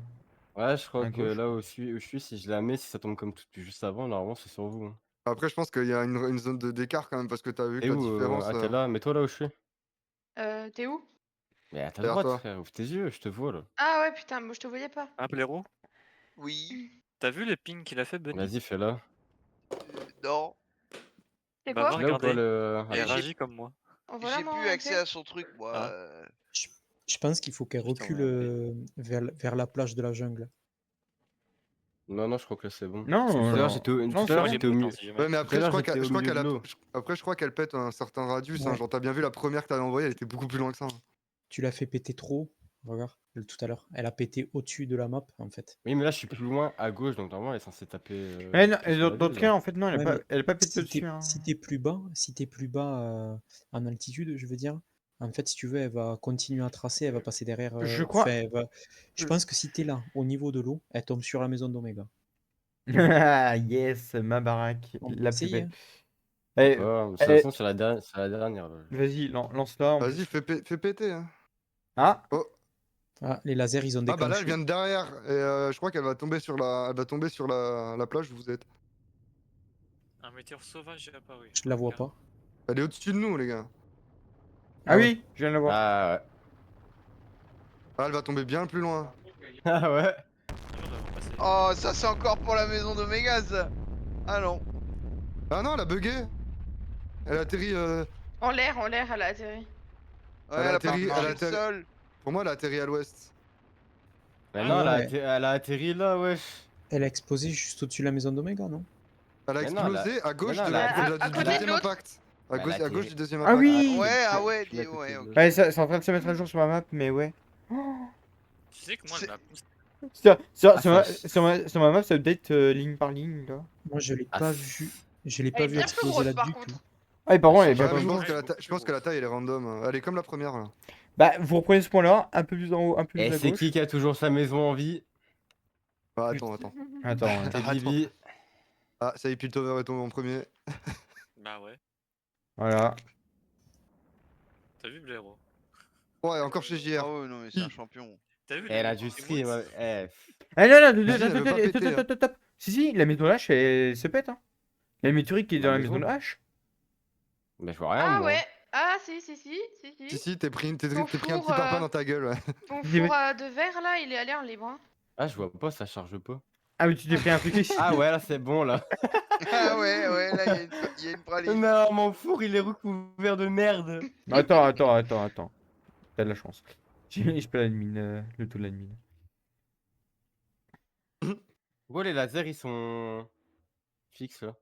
Ouais, je crois à que gauche. là où je suis, si je la mets, si ça tombe comme tout juste avant, normalement c'est sur vous. Hein. Après je pense qu'il y a une zone d'écart quand même parce que t'as vu que Et la où différence. Ah, t'es là, mets-toi là où je suis. T'es où? Mais t'as le Derrière droit, toi. frère, ouvre tes yeux, je te vois là. Ah ouais, putain, moi je te voyais pas. Ah, blaireau, Oui, t'as vu les pings qu'il a fait, Bunny? Vas-y, fais-la. non, C'est Bah, quoi? va Tu l'as ou pas regarder. le. Et J'ai- réagis comme moi. Oh, voilà, j'ai moi, plus accès ok. à son truc moi. Ah. Je pense qu'il faut qu'elle Putain, recule ouais. vers la plage de la jungle. Non, non, je crois que là c'est bon. Non, Parce que tout à non, l'heure j'étais au, non, tout à c'est l'heure bon. j'étais au milieu. Si jamais. Ouais mais après je l'heure, crois j'étais qu'elle au milieu de a l'eau. après je crois qu'elle pète un certain radius, hein, Ouais. genre t'as bien vu la première que t'avais envoyée, elle était beaucoup plus loin que ça. Hein. Tu l'as fait péter trop. Regarde, tout à l'heure. Elle a pété au-dessus de la map, en fait. Oui, mais là je suis plus loin à gauche, donc normalement elle est censée taper. Ouais, non, plus et sur la dans le ville, cas, là. en fait, non, Ouais, mais elle est pas pétée Si dessus. t'es Hein. si t'es plus bas en altitude, je veux dire, en fait, si tu veux, elle va continuer à tracer, elle va passer derrière. Je crois- enfin, je pense que si t'es là, au niveau de l'eau, elle tombe sur la maison d'Omega. Yes, ma baraque, On peut la plus essayer, belle. hein. Eh, Ouais, de toute eh, façon, c'est la dernière. Là. vas-y, lance-la. en Vas-y, plus. fais péter. Hein. Ah, Ah, les lasers, ils ont Ah bah là déclenché. elle vient de derrière et je crois qu'elle va tomber sur la plage où vous êtes. Un météore sauvage est apparu. Je la vois pas. Elle est au-dessus de nous les gars. ah ouais. oui, je viens de la voir. Ah Ah, elle va tomber bien plus loin. ouais. Ah ouais. Oh, ça c'est encore pour la maison d'Omega ça. Ah non. Ah non, elle a bugué. Elle a atterri. En l'air, elle a atterri. Ouais, Elle a elle a pas atterri- touché elle a le atterri- sol. Pour moi, elle a atterri à l'ouest. Mais Ah non, ouais. elle a atterri là, wesh. Elle a explosé juste au-dessus de la maison d'Omega, non? Elle a Mais non, explosé à gauche non, de elle a- la- à du côté de deuxième l'autre. impact. À Elle a gauche atterri. du deuxième Ah impact. oui. Ouais, ah ouais, Je suis à côté ouais, de- ok. Ouais, c'est en train de se mettre à jour sur ma map, mais ouais. Tu sais que moi, C'est- elle m'a poussé. Sur ma map, ça update ligne par ligne, là. Moi, je l'ai Ah, pas vu. Je l'ai Elle pas est vu bien plus exploser grosse là par du contre. tout. Ah, et par contre, elle est Ouais, bien Ouais, plus mais grosse. je pense que la taille elle est random. Elle est comme la première là. Bah, vous reprenez ce point-là, un peu plus en haut, un peu plus Et à c'est gauche. qui a toujours sa maison en vie? Ah, attends. Attends, ouais. C'est Attends. Bibi. Ah, ça y est, Piltover est tombé en premier. Bah ouais. Voilà. T'as vu blaireau? Ouais, encore chez JR. Ah ouais, non, mais c'est un champion. T'as vu Elle a les du mots- stream. les mots- Eh, Ah non, non, elle veut pas péter, hein. stop. Si, la maison de hache, elle se pète, hein. Il y a le météorite qui est La dans la maison maison de hache. Mais je vois rien. Ah moi. ouais. Ah si. Si, t'es pris un Ton petit four, parpaing dans ta gueule. Ouais. Ton Dis- four de verre là, il est allé en libre. Hein. Ah, je vois pas, ça charge pas. Ah, mais tu t'es pris un truc ici. Ah ouais, là c'est bon là. Ah ouais, là il y a une praline. Non, mon four il est recouvert de merde. Attends. T'as de la chance. Je peux l'admin, le tout de l'admin. Pourquoi les lasers ils sont fixes là?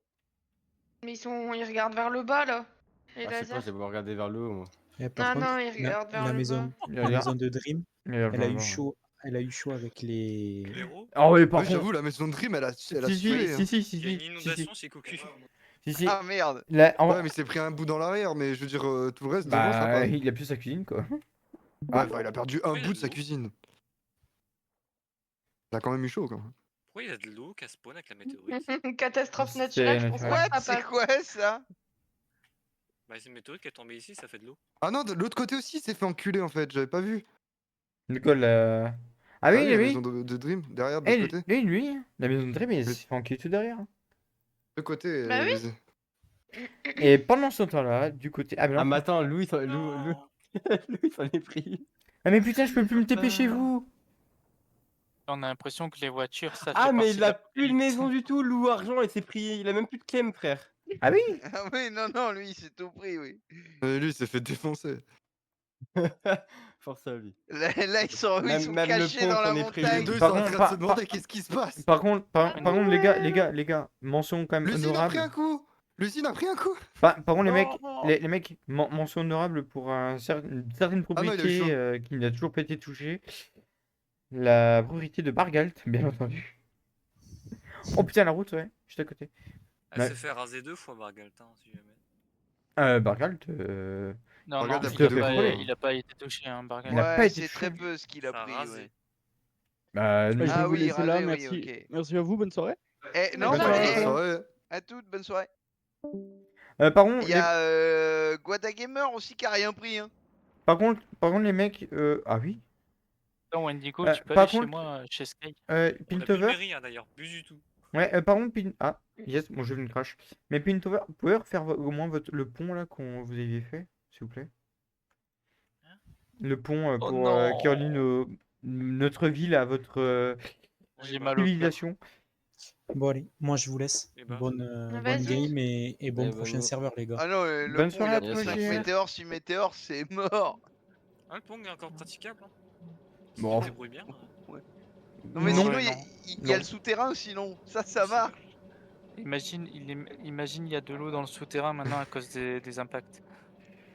Mais ils regardent vers le bas là. Les Ah, je sais pas, lasers. je vais regarder vers le haut moi. Et par Ah contre, non, ils regardent vers la le maison, bas. la maison de Dream, Elle elle a eu chaud. Elle a eu chaud avec les. Blaireau? Ah oui, par Ouais, contre. j'avoue, la maison de Dream, elle a Si, sué. hein. si. Il y a une inondation chez Cocu. Si. Ah merde. Là, Ouais, mais il s'est pris un bout dans l'arrière, mais je veux dire, tout le reste, devant, ça bah, va. Ouais, il a plus sa cuisine, quoi. enfin, il a perdu un bout de sa cuisine. Oui, il y a de l'eau. Ouais, il a perdu un bout de sa cuisine. Ça a quand même eu chaud, quand même. Pourquoi il y a de l'eau qui a spawn avec la météorite? Catastrophe C'est naturelle, je pense naturel. pas What? que ça C'est passe. quoi ça? Bah, c'est une météorite qui est tombée ici, ça fait de l'eau. Ah non, de l'autre côté aussi, il s'est fait enculer en fait, j'avais pas vu. Nicole, ah Ah oui, oui, la oui. maison de Dream, derrière, de Eh, l'autre côté. lui, la maison de Dream, il Mais- s'est fait enculer tout derrière. De côté. Bah oui. Et pendant ce temps-là, du côté. Ah, mais Ah, non. mais attends, Louis, Non. Louis s'en est pris. Ah, mais putain, je peux plus me TP chez vous. On a l'impression que les voitures, ça Ah, fait mais partie il de a la plus de élite. maison du tout, Lou Argent, il s'est pris. Il a même plus de clem, frère. Ah oui. Ah oui, non, lui, il s'est tout pris, oui. Lui, il s'est fait défoncer. Force à lui. Là, ils sont Même le cachés pont dans la s'en est pris, Les montagne. deux, ils Par sont en contre, train de se demander qu'est-ce qui se passe. Par contre, Ah, par contre, les gars, mention quand même L'usine a pris un honorable. coup. L'usine a pris un coup. Par contre, Non. les mecs, mention honorable pour une certaine Ah non, il a eu propriété chaud. qui n'a toujours pas été touchée. La propriété de Bargalt, bien entendu. Oh putain, la route, ouais, juste à côté. Elle Ouais. s'est fait raser 2 fois Bargalt, hein, si jamais. Bargalt, Non, Regarde, non, il a tout à fait frôlé. il a pas été touché, hein, Bargalt. Il a pas Ouais, été c'est très touché. peu ce qu'il a Ça a pris, rasé. ouais. Bah, Je vais Ah vous oui, laisser là, rasé, oui, merci. ok. Merci à vous, bonne soirée. Eh, non, Bonne bah, soirée. eh, Bonne soirée. à toutes, bonne soirée. par contre, Il y a Guadagamer aussi qui a rien pris, hein. par contre, les mecs, ah oui. Attends, Wendigo, tu peux par aller chez contre, moi, chez Sky. On a plus de Piltover. mairie, hein, d'ailleurs, plus du tout. Ouais, par contre, Ah, yes, bon, je vais me crash. Mais Piltover, vous pouvez refaire au moins le pont là qu'on vous aviez fait, s'il vous plaît? Le pont Oh pour qui relie notre ville à votre J'ai mal au cœur. civilisation. Bon, allez, moi je vous laisse. Eh ben. Bonne Vas-y. game et bon Ouais, prochain bonne- serveur, les gars. Ah non, le Bonne pont, soirée il à a toi, pris 5 JR. météores, 6 météores, c'est mort. Ah, le pong est encore praticable. Hein. Si Bon. tu te débrouilles bien. Non, mais Non, sinon, ouais, il y a- non. il y a le souterrain, sinon. Ça marche. Imagine, imagine, il y a de l'eau dans le souterrain maintenant à cause des impacts.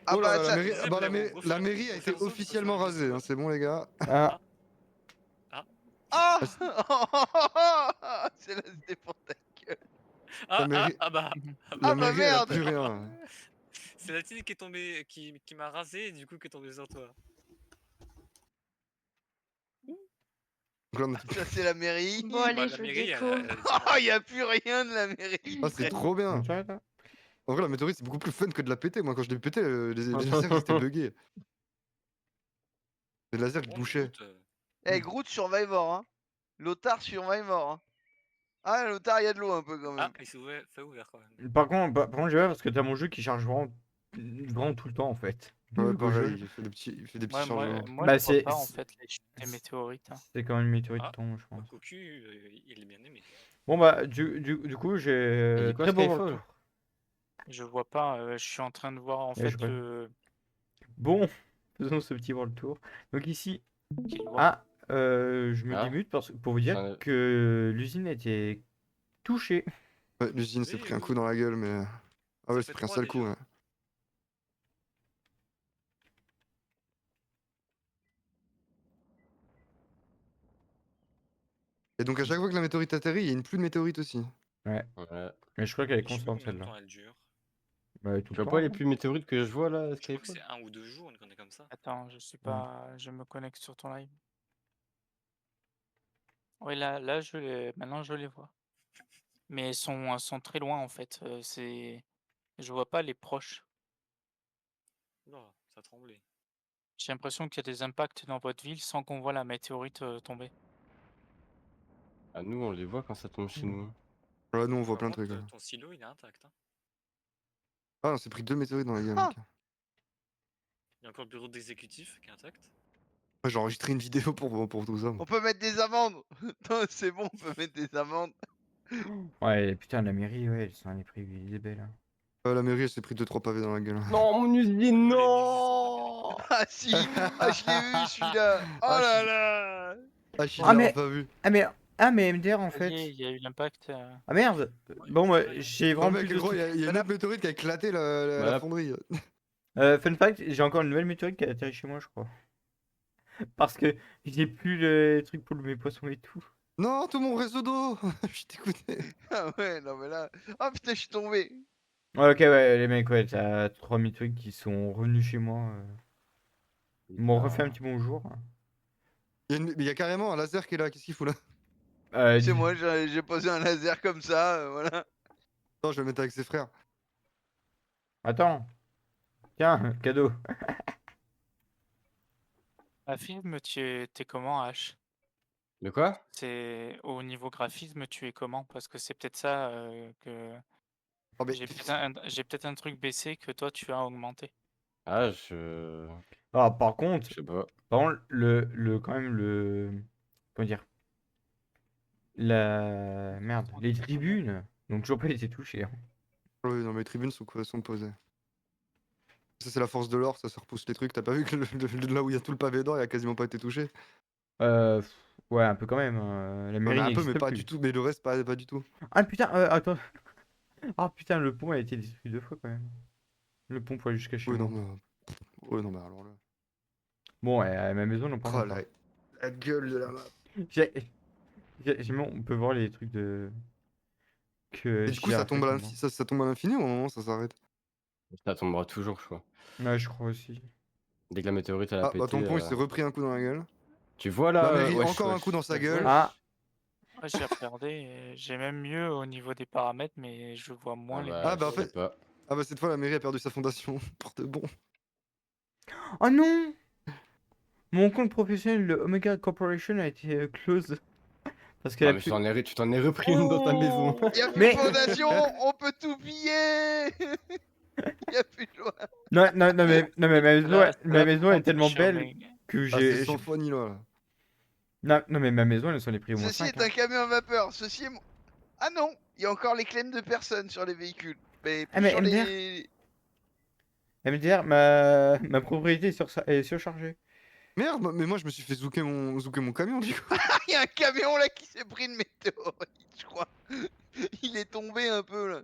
Ah Oh là bah, là, ça... la mairie, Deuxième, bah, là, vous la refaites- mairie a vous été refaites ça, officiellement vous faites ça, rasée, vous hein, c'est bon les gars. Ah, Ah C'est là, c'était pour ta gueule. Ah, mairie- bah. Ah La bah mairie, elle a merde. plus rien. C'est la tine qui est tombée, qui m'a rasé et du coup qui est tombée sur toi. Donc là, on a- Ça, c'est la mairie. Bon, allez, Bah, je la mairie, déco. Oh, il y a plus rien de la mairie. Ah, c'est trop bien. bonne soirée, toi. En vrai, la météorite, c'est beaucoup plus fun que de la péter. Moi, quand je l'ai pété, les lasers, ils étaient buggés. Les lasers, ils Bon, bouchaient. écoute, Eh, Groot Survivor, hein. Lothar Survivor, hein. Ah, Lothar, il y a de l'eau un peu quand même. Ah, il s'est fait ouvert quand même. Par contre, j'ai peur parce que t'as mon jeu qui charge vraiment tout le temps en fait. Ouais, Beau jeu. pareil, il fait des petits Ouais, changements. moi Bah, je vois c'est- pas en fait les chutes des météorites. Hein. C'est quand même une météorite Ah. tombe, je pense. Cocu, il est bien aimé. Bon bah, du coup, j'ai dit quoi, très bon Skyfall retour. Je vois pas, je suis en train de voir en Ouais, fait je vois. le. Bon, faisons ce petit world tour. Donc ici, qu'il voit. ah, je me Ah. démute pour vous dire Ça- que l'usine a été touchée. Ouais, l'usine s'est Oui, pris un oui. coup dans la gueule, mais. Ah ouais, Ça c'est fait pris un 3 sale coup. déjà. Ouais. Et donc, à chaque fois que la météorite atterrit, il y a une pluie de météorites aussi. Ouais. Mais je crois qu'elle est Je sais pas constante combien de celle-là. temps elle dure. Bah, tout Tu le vois temps. pas les pluies météorites que je vois là, Je crois que Skyfall? c'est 1 ou 2 jours qu'on est comme ça. Attends, je suis pas. Je me connecte sur ton live. Oui, là maintenant je les vois. Mais elles sont très loin en fait. Je vois pas les proches. Non, ça tremblait. J'ai l'impression qu'il y a des impacts dans votre ville sans qu'on voit la météorite tomber. Ah, nous on les voit quand ça tombe chez nous. Là, nous, on voit Par plein de contre, trucs. Là. ton silo il est intact. Hein. Ah, on s'est pris 2 météorites dans la gueule. Ah. mec. Il y a encore le bureau d'exécutif qui est intact. Ouais, j'ai enregistré une vidéo pour tout ça. moi. On peut mettre des amendes. Non, c'est bon, on peut mettre des amendes. Ouais, putain, la mairie, ouais, elle s'en est pris des belles. Hein. La mairie, elle s'est pris 2-3 pavés dans la gueule. Non, mon usine, non! Ah si, ah, je l'ai vu celui-là. Oh Ah, là je- là. Ah, je suis Ah, mais- pas vu. Ah, mais MDR en Ça y est, fait. il y a eu l'impact. Ah merde! Bon, moi, j'ai Oh, vraiment mec, plus de gros, il y a trucs. une autre météorite qui a éclaté la Voilà. fonderie. Fun fact, j'ai encore une nouvelle météorite qui a atterri chez moi, je crois. Parce que j'ai plus le truc pour mes poissons et tout. Non, tout mon réseau d'eau. Je t'écoutais. Ah ouais, non mais là. Ah putain, je suis tombé. Ouais, ok, ouais, les mecs, ouais, t'as 3 météorites qui sont revenus chez moi. Ils m'ont refait un petit bonjour. Il y a carrément un laser qui est là. Qu'est-ce qu'il fout là? C'est moi, j'ai posé un laser comme ça, voilà. Non, je vais le mettre avec ses frères. Attends. Tiens, cadeau. Graphisme, t'es comment, H? De quoi? C'est au niveau graphisme, tu es comment? Parce que c'est peut-être ça que Oh, mais... j'ai peut-être un truc baissé que toi tu as augmenté. Ah, je Ah, par contre, sais pas. quand même, comment dire, merde, les tribunes n'ont toujours pas été touchées, hein. Oui, non, mais les tribunes sont posées. Ça, c'est la force de l'or, ça repousse les trucs. T'as pas vu que là où il y a tout le pavé d'or, il a quasiment pas été touché? Ouais, un peu quand même, hein. La Ouais, mairie mais un peu, mais n'existe pas plus. du tout. Mais le reste, pas du tout. Ah putain, attends. Ah putain, le pont a été détruit 2 fois quand même. Le pont pour aller jusqu'à chez Oui, non, moi. mais... Oui, non, mais alors là... Bon, à ma maison, n'en parlons Oh, pas. la gueule de la map. On peut voir les trucs de... que Et du coup, j'ai ça refait tombe à pour moi. ça tombe à l'infini ou à un moment ça s'arrête? Ça tombera toujours, je crois. Ouais, je crois aussi. Dès que la météorite elle a Ah, bah pété. ton pont il s'est repris un coup dans la gueule. Tu vois La là, mairie, wesh, encore un wesh, coup dans sa wesh, gueule. wesh. Ah, Ouais, j'ai regardé, et j'ai même mieux au niveau des paramètres, mais je vois moins Ah les. bah, Ah, bah en je sais fait... pas. Ah bah cette fois la mairie a perdu sa fondation. Pour de bon. oh non! Mon compte professionnel de Omega Corporation a été close. Parce qu'elle Ah a mais pu... tu t'en es repris une dans ta maison. Oh Y a plus Mais... de fondation, on peut tout piller. Y a plus de loi. Non, non, non, mais Là, ma là, par maison est contre, tellement je belle mets- que Ah c'est j'ai... sans foi ni loi là. Non, non, mais ma maison, elle s'en est pris au moins Ceci 5. est un camion à vapeur. Ceci est Ah non, il y a encore les claims de personnes sur les véhicules. Mais Ah plus mais sur MDR, les... MDR, ma propriété est surchargée. Merde, mais moi je me suis fait zouker mon camion du coup. Ah, il y a un camion là qui s'est pris une météorite, je crois. Il est tombé un peu là.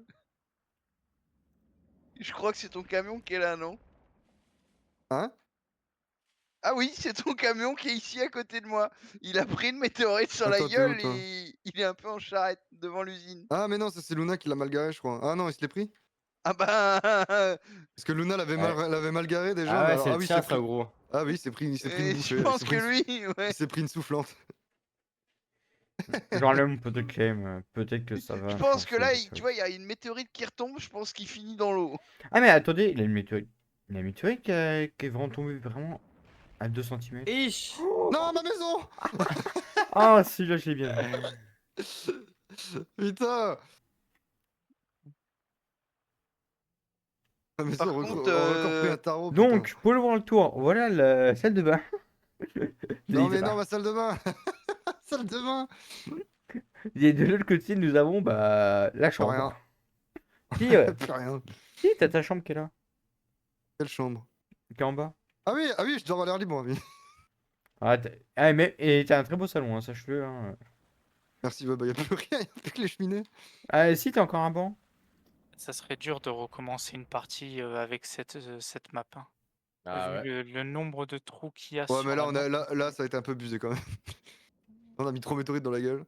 Je crois que c'est ton camion qui est là, non? Hein? Ah oui, c'est ton camion qui est ici à côté de moi. Il a pris une météorite sur la Attends, t'es où gueule toi? et il est un peu en charrette devant l'usine. Ah mais non, ça c'est Luna qui l'a mal garé je crois. Ah non, il se l'est pris? Ah bah... Parce que Luna l'avait Ouais. mal garé déjà, Ah mais ouais, alors... c'est Ah le oui, il tien s'est ça pris... gros. Ah oui, il s'est pris une je bouffée. pense que lui, Il ouais. s'est pris une soufflante. J'enlève mon pot de claim, peut-être que ça va Je pense que influencer là, les tu choses. vois, il y a une météorite qui retombe, je pense qu'il finit dans l'eau. Ah mais attendez, il a une météorite. Il a une météorite qui est vraiment tombée vraiment à 2 cm. Ich. Non, ma maison! Ah, celui-là, je l'ai bien vu. Putain! Ma maison Par contre, a encore pris un tarot, putain. Donc, pour le World Tour, voilà la salle de bain. Non mais non, ma salle de bain! Salle de bain! Et de l'autre côté, nous avons la Plus chambre. rien. Si, Plus rien. si, t'as ta chambre qui est là, Quelle chambre? qui est en bas. Ah oui, je dors à l'air libre, oui. Et t'as un très beau salon, hein, sache-le. Hein. Merci, bah, y a plus rien, y a plus que les cheminées. Ah, si, t'as encore un banc. Ça serait dur de recommencer une partie avec cette map, hein. Ah Vu ouais. le nombre de trous qu'il y a Ouais, sur mais là, la map, là, ça a été un peu abusé quand même. On a mis trop météorites dans la gueule.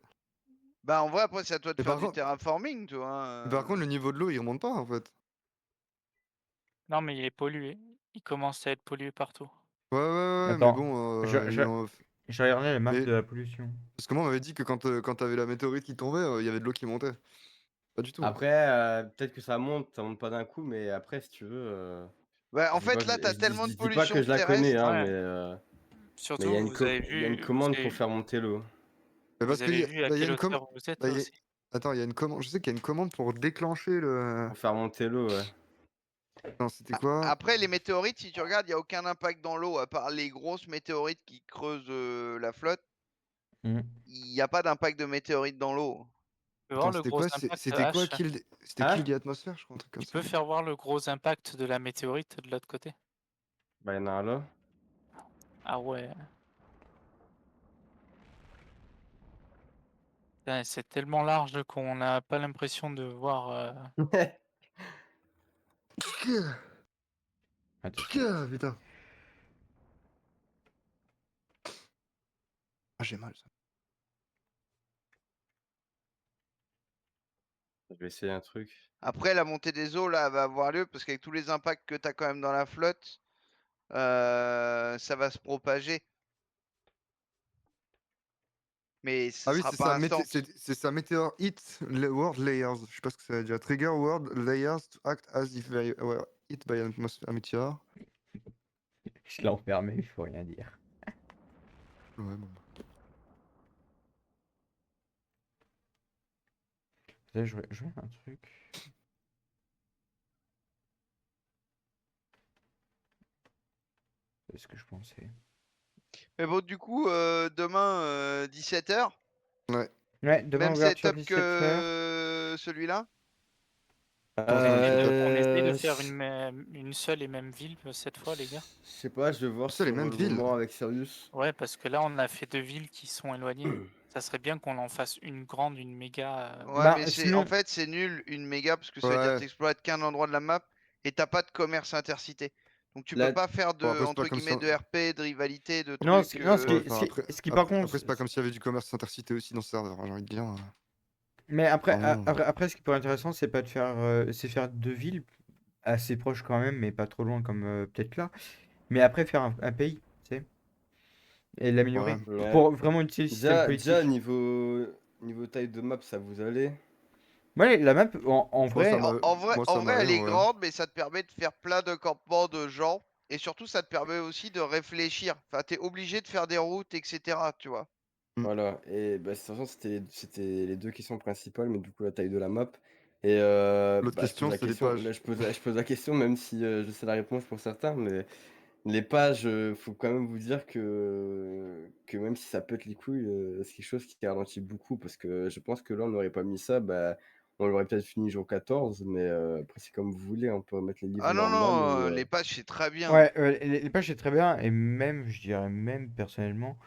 bah en vrai, après, c'est à toi de Mais faire par du contre- terraforming, tu vois. hein. Par contre, le niveau de l'eau, il remonte pas en fait. Non, mais il est pollué. Il commence à être pollué partout. Ouais, mais Attends, bon, je- J'ai regardé la map Mais- de la pollution. parce que moi, on m'avait dit que quand t'avais la météorite qui tombait, il y avait de l'eau qui montait. Pas du tout. Après, peut-être que ça monte pas d'un coup, mais après, si tu veux. Bah, en Je dis pas fait, que là, t'as je tellement de dis pas que pollution je la connais, terrestre. hein, Ouais. mais il Surtout, y a vous avez il y a une vu, commande pour faire monter l'eau. Mais vous parce avez que vu à bah, y a quelle une hauteur vous êtes bah, aussi. Attends, il y a une commande. Je sais qu'il y a une commande pour déclencher le. Pour faire monter l'eau, ouais. Non, c'était quoi? Après, les météorites, si tu regardes, il n'y a aucun impact dans l'eau, à part les grosses météorites qui creusent la flotte. Hmm. Il n'y a pas d'impact de météorites dans l'eau. Tu peux voir Attends, le c'était gros quoi? impact C'était quoi? H. C'était Hein? kill the atmosphère, je crois, un truc comme Tu ça. peux faire voir le gros impact de la météorite de l'autre côté. Bah, il y en a un là. Ah ouais. Putain, c'est tellement large qu'on n'a pas l'impression de voir. Attends. Putain. Ah, j'ai mal ça. Je vais essayer un truc. Après, la montée des eaux, là, va avoir lieu, parce qu'avec tous les impacts que tu as quand même dans la flotte, ça va se propager. Mais ce Ah oui, sera c'est pas ça, instant. c'est ça, Meteor Hit World Layers. Je sais pas ce que ça veut dire. Trigger World Layers to act as if they were Hit by a meteor. Je l'ai enfermé, il faut rien dire. Ouais, bon. Là, je vois un truc. C'est ce que je pensais. Mais bon, du coup, demain, 17h, Ouais. Ouais, demain même ouverture setup 17h. que celui-là. Comment ça, même setup? On essaye de Euh, faire une seule et même ville cette fois, les gars. Je sais pas, je vais voir C'est les sur mêmes le villes. moment avec Sirius. Ouais, parce que là, on a fait 2 villes qui sont éloignées. Ça serait bien qu'on en fasse une grande, une méga. Ouais, Bah, mais en sinon, fait, c'est nul une méga parce que ça veut dire que Ouais. t'exploites qu'un endroit de la map et t'as pas de commerce intercité. Donc tu peux Là, pas faire Bon, de, après, c'est pas entre comme guillemets, ça. de RP, de rivalité, de non, trucs. non, Ouais, enfin, ce qui par contre, après, c'est pas comme s'il y avait du commerce intercité aussi dans ce serveur, hein, j'ai envie de dire. mais après, Vraiment. après, ce qui pourrait être intéressant, c'est pas de faire, c'est faire 2 villes assez proches quand même, mais pas trop loin comme peut-être là. Mais après faire un pays, tu sais, et l'améliorer Ouais. ouais. pour vraiment utiliser le système Déjà, politique. niveau taille de map, ça vous allait. Ouais, la map, en Moi, ça vrai, m'a- moi, En ça vrai, elle m'allait, est ouais. grande, mais ça te permet de faire plein de campements de gens. Et surtout, ça te permet aussi de réfléchir. Enfin, t'es obligé de faire des routes, etc. Tu vois. Voilà, et bah, de toute façon, c'était les deux questions principales, mais du coup, la taille de la map. Et L'autre bah, je pose question, la c'est les question, pages. là, je pose la question, même si je sais la réponse pour certains, mais les pages, faut quand même vous dire que même si ça pète les couilles, c'est quelque chose qui ralentit beaucoup, parce que je pense que là, on n'aurait pas mis ça, bah, on l'aurait peut-être fini jour 14, mais après, c'est comme vous voulez, on peut mettre les livres Ah non, normal ou. non, les pages, c'est très bien. ouais, les pages c'est très bien, et même, je dirais même personnellement,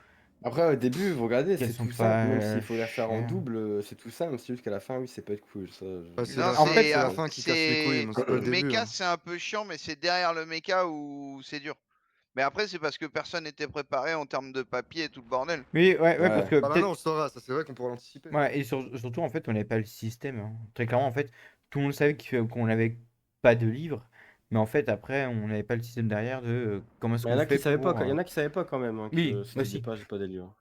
Après, au début, vous regardez, qu'elles c'est sont tout simple, pas même s'il faut les refaire en chères. double, c'est tout simple, c'est juste qu'à la fin, oui, c'est pas être cool, ça, Bah, c'est Non, la En fin, fait, c'est la fin qui casse les couilles, mais c'est pas le le début. mecha, Hein. c'est un peu chiant, mais c'est derrière le mecha où c'est dur. Mais après, c'est parce que personne n'était préparé en termes de papier et tout le bordel. oui, ouais, parce Ouais. que Bah maintenant, on peut-être, le saura, ça c'est vrai qu'on pourra l'anticiper. ouais, et surtout, en fait, on n'avait pas le système, hein. Très clairement, en fait, tout le monde savait qu'on n'avait pas de livre, mais en fait, après, on n'avait pas le système derrière de comment est-ce Mais il y en qu'on a qui fait savaient pas, pour. il y en a qui savaient pas quand même, hein, Oui, que c'était des aussi. pages et pas des livres.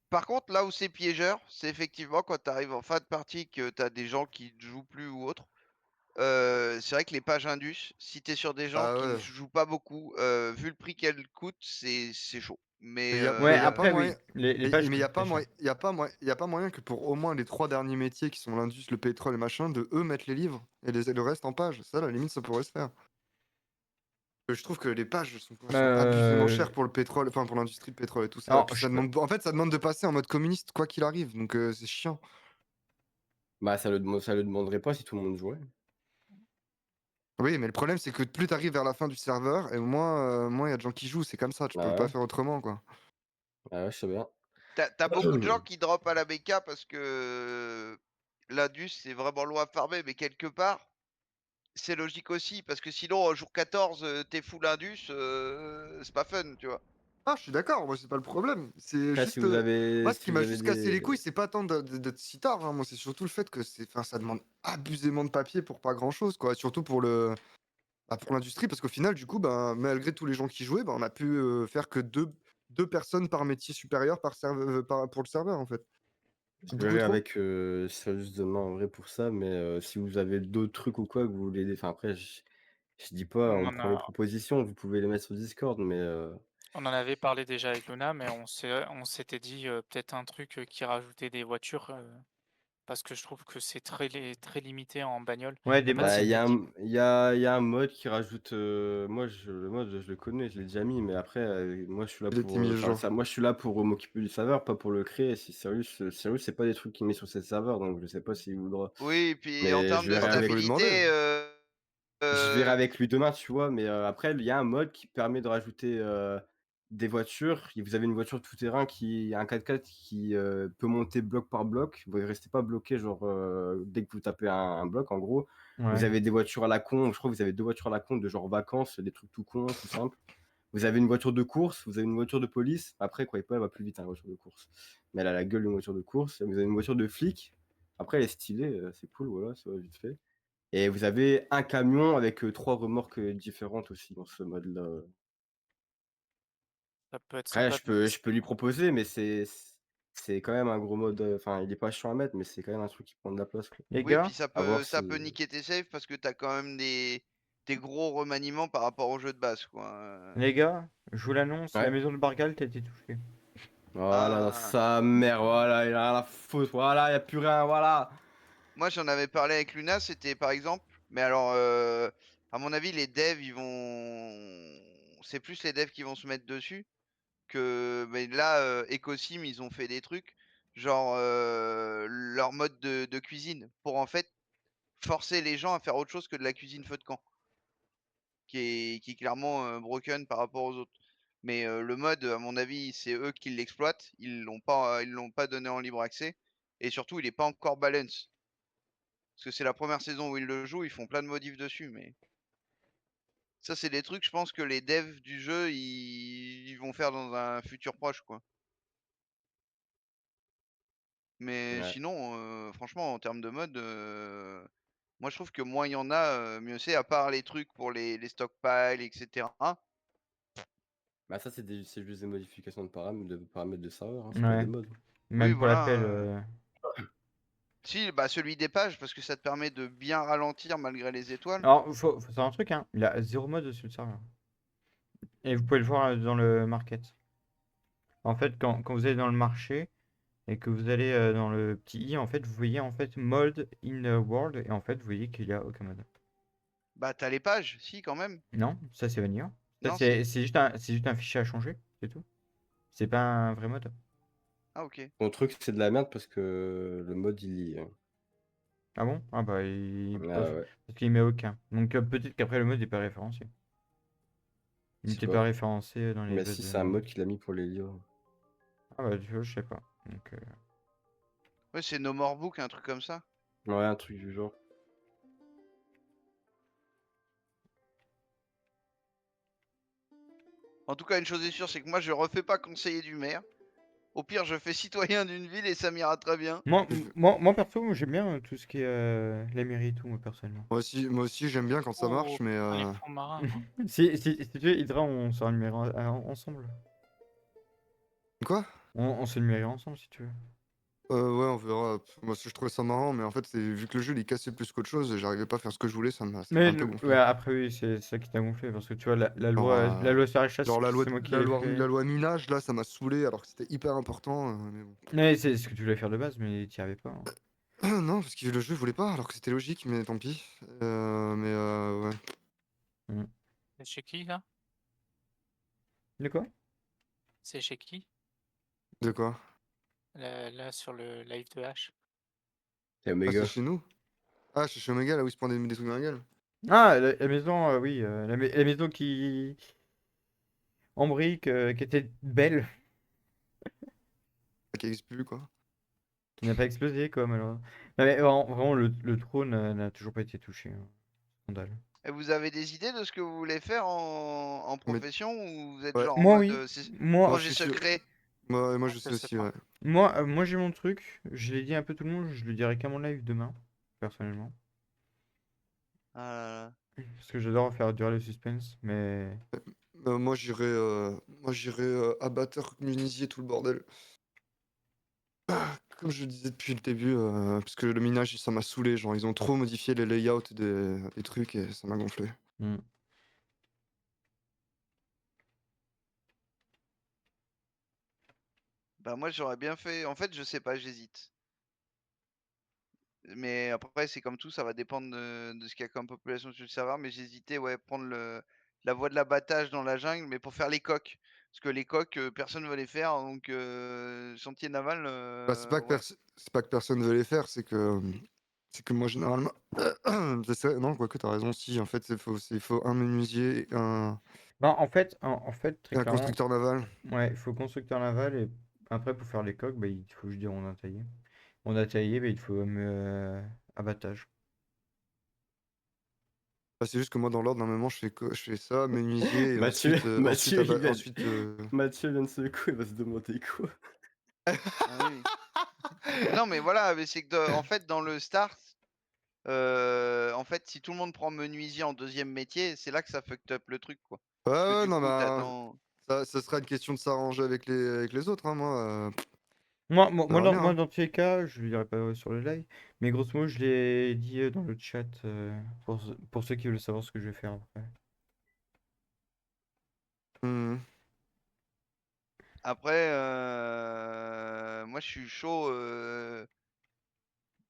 Par contre, là où c'est piégeur, c'est effectivement quand tu arrives en fin de partie, que tu as des gens qui ne jouent plus ou autre. C'est vrai que les pages Indus, si tu es sur des gens Ah qui ne ouais. jouent pas beaucoup, vu le prix qu'elles coûtent, c'est chaud. Mais Ouais, Mais y a pas après, moyen. oui, les pages Mais y a coûtent pas très cher. moyen, y a pas moyen que pour au moins les 3 derniers métiers qui sont l'indus, le pétrole et machin, de eux mettre les livres et le reste en pages. Ça, à la limite, ça pourrait se faire. Je trouve que les pages sont abusément chères pour le pétrole, enfin pour l'industrie de pétrole et tout ça. Et Alors, puis ça demande, en fait, ça demande de passer en mode communiste quoi qu'il arrive, donc c'est chiant. Bah, ça le demanderait pas si tout le monde jouait. Oui, mais le problème c'est que plus t'arrives vers la fin du serveur, et moins il y a de gens qui jouent. C'est comme ça, tu peux Ah pas ouais, faire autrement, quoi. ah ouais, je sais bien. t'as beaucoup de gens qui drop à la BK parce que l'Indus, c'est vraiment loin à farmer, mais quelque part, c'est logique aussi, parce que sinon, jour 14, t'es full Indus, c'est pas fun, tu vois. Ah, je suis d'accord, moi c'est pas le problème. C'est Après, si juste. vous avez, Moi, ce si qui vous m'a avez juste cassé les des. couilles, c'est pas tant d'être si tard. Hein. Moi, c'est surtout le fait que enfin, ça demande abusément de papier pour pas grand chose, quoi. Surtout pour l'industrie, parce qu'au final, du coup, ben, malgré tous les gens qui jouaient, ben, on a pu faire que deux personnes par métier supérieur pour le serveur, en fait. Je C'est beaucoup verrai trop. avec Sirius demain en vrai pour ça, mais si vous avez d'autres trucs ou quoi que vous voulez. Enfin, après, je dis pas, On on en prend les a, propositions, vous pouvez les mettre sur Discord, mais. on en avait parlé déjà avec Luna, mais on s'était dit peut-être un truc qui rajoutait des voitures, parce que je trouve que c'est très limité en bagnole. ouais, Il n'y des a pas de modes. Bah, il y a système. il y a un mode qui rajoute. Le mode, je le connais, je l'ai déjà mis, mais après, moi, je suis là Il était pour. mis à Enfin, jour. ça, moi, je suis là pour m'occuper du serveur, pas pour le créer. Si Sirius, c'est pas des trucs qu'il met sur ses serveurs, donc je sais pas s'il voudra. Oui, puis en Mais termes de Après, faut lui demander. stabilité, je verrai euh, avec lui demain, tu vois. Mais après, il y a un mode qui permet de rajouter des voitures. Et vous avez une voiture tout-terrain un 4x4 qui peut monter bloc par bloc. Vous ne restez pas bloqué, genre, dès que vous tapez un bloc, en gros. Vous Ouais. avez des voitures à la con. Je crois que vous avez 2 voitures à la con de genre vacances, des trucs tout cons, tout simples. Vous avez une voiture de course, vous avez une voiture de police. Après, quoi, elle va plus vite, hein, la voiture de course. Mais elle a la gueule d'une voiture de course. Vous avez une voiture de flic. Après, elle est stylée, c'est cool, voilà, ça va vite fait. Et vous avez un camion avec 3 remorques différentes aussi dans ce mode-là. Ça peut être Après, sympa. je peux lui proposer, mais c'est quand même un gros mode. Enfin, il est pas chiant à mettre, mais c'est quand même un truc qui prend de la place, quoi. Les oui, puis gars, À voir ça si. peut niquer tes saves parce que t'as quand même des gros remaniements par rapport au jeu de base, quoi. Les gars, je vous l'annonce, la Ouais. maison de Bargal t'a été touchée. Voilà, dans Ah. sa mère, voilà, il a rien à foutre, voilà, y a plus rien, voilà. Moi, j'en avais parlé avec Luna, c'était par exemple. Mais alors, à mon avis, les devs, ils vont. C'est plus les devs qui vont se mettre dessus que. Mais là, Ecosim, ils ont fait des trucs, genre leur mode de cuisine, pour en fait forcer les gens à faire autre chose que de la cuisine feu de camp, qui est clairement broken par rapport aux autres. Mais le mode, à mon avis, c'est eux qui l'exploitent. Ils l'ont pas donné en libre accès. Et surtout, il est pas encore balance. Parce que c'est la première saison où ils le jouent, ils font plein de modifs dessus, mais ça, c'est des trucs, je pense que les devs du jeu, ils vont faire dans un futur proche, quoi. Mais Ouais. sinon, franchement, en termes de mode, moi, je trouve que moins il y en a, mieux c'est, à part les trucs pour les stockpiles, etc. Bah ça c'est juste des modifications de paramètres de serveur, hein, c'est pas Ouais. des modes. Oui, Même pour voilà. l'appel. Si, bah celui des pages, parce que ça te permet de bien ralentir malgré les étoiles. Alors, faut savoir un truc, hein. Il a 0 mode sur le serveur. Et vous pouvez le voir dans le market. En fait, quand vous allez dans le marché et que vous allez dans le petit i, en fait, vous voyez en fait mode in world et en fait, vous voyez qu'il y a aucun mode. Bah t'as les pages, si, quand même. Non, ça c'est vanilla. Ça Non, c'est juste un fichier à changer, c'est tout. C'est pas un vrai mode. Ah, ok. Ton truc c'est de la merde parce que le mode il y est. Ah bon? Ah bah il Ah ouais, parce qu'il met aucun. Donc peut-être qu'après le mode n'est pas référencé. Il je sais n'était pas pas. référencé dans les Mais bases si de c'est un données. mode qu'il a mis pour les livres. Ah bah tu vois, je sais pas. Donc Ouais, c'est No More Book, un truc comme ça. Ouais, un truc du genre. En tout cas, une chose est sûre, c'est que moi, je refais pas conseiller du maire. Au pire, je fais citoyen d'une ville et ça m'ira très bien. moi perso, j'aime bien tout ce qui est la mairie et tout, moi personnellement. Moi aussi j'aime bien quand ça marche, mais Les fonds marins. Si tu veux, Hydra, on sort une mairie ensemble. quoi? On se le mairie ensemble si tu veux. Ouais, on verra. Moi, je trouvais ça marrant, mais en fait, vu que le jeu il est cassé plus qu'autre chose, et j'arrivais pas à faire ce que je voulais, ça m'a Mais un peu gonflé. ouais, après, oui, c'est ça qui t'a gonflé. Parce que tu vois, la Genre, loi sur la chasse, Genre c'est moi qui l'ai fait. la loi minage, là, ça m'a saoulé alors que c'était hyper important. Mais bon. Ouais, c'est ce que tu voulais faire de base, mais t'y arrivais pas, hein. Non, parce que le jeu voulait pas, alors que c'était logique, mais tant pis. Ouais. C'est chez qui là? De quoi? C'est chez qui? De quoi? Là sur le live de H. C'est Ah, Omega. c'est chez nous? Ah, chez Omega, là où il se prend des trucs dans la gueule. Ah, la maison, oui, la maison qui. En brique, qui était belle, Qui existe plus, quoi. qui n'a pas explosé, quoi, malheureusement. Non, mais vraiment, le trône n'a toujours pas été touché, hein. Scandale. Et vous avez des idées de ce que vous voulez faire en Mais- profession ou vous êtes Ouais. genre en Moi, mode oui. Moi, projet je suis sûr. secret? Moi, je Je sais sais aussi, pas. ouais. Moi, j'ai mon truc. Je l'ai dit un peu tout le monde. Je le dirai qu'à mon live demain, personnellement. Ah là là. Parce que j'adore faire durer le suspense, mais. Moi, j'irais abatteur, menuisier, tout le bordel. Comme je le disais depuis le début, parce que le minage, ça m'a saoulé. Genre, ils ont trop modifié les layouts des trucs et ça m'a gonflé. Hmm. Bah moi j'aurais bien fait. En fait, je sais pas, j'hésite. Mais après, c'est comme tout, ça va dépendre de ce qu'il y a comme population sur le serveur. Mais j'hésitais, ouais, prendre la voie de l'abattage dans la jungle, mais pour faire les coques. Parce que les coques, personne ne veut les faire. Donc, chantier naval, Bah, ouais. c'est pas que personne veut les faire, c'est que moi, généralement. Non, quoique, t'as raison, si. En fait, il faut un menuisier Ben, en fait, très et un clairement, constructeur naval. ouais, il faut constructeur naval et après, pour faire les coques, bah, il faut juste dire on a taillé. On a taillé, bah, il faut abattage. Bah, c'est juste que moi, dans l'ordre, normalement, je fais ça, menuisier, et Mathieu, ensuite, Mathieu vient de se coup, il va se demander quoi. Ah oui. Non, mais voilà, mais c'est que en fait, dans le start, en fait, si tout le monde prend menuisier en deuxième métier, c'est là que ça fucked up le truc, quoi. Parce que Ouais, du non, coup, mais t'attends. ça sera une question de s'arranger avec les autres, hein, moi. verra bien, Moi, hein. dans tous les cas, je le dirai pas sur le live, mais grosso modo, je l'ai dit dans le chat pour ceux qui veulent savoir ce que je vais faire après. Hmm. Après, moi je suis chaud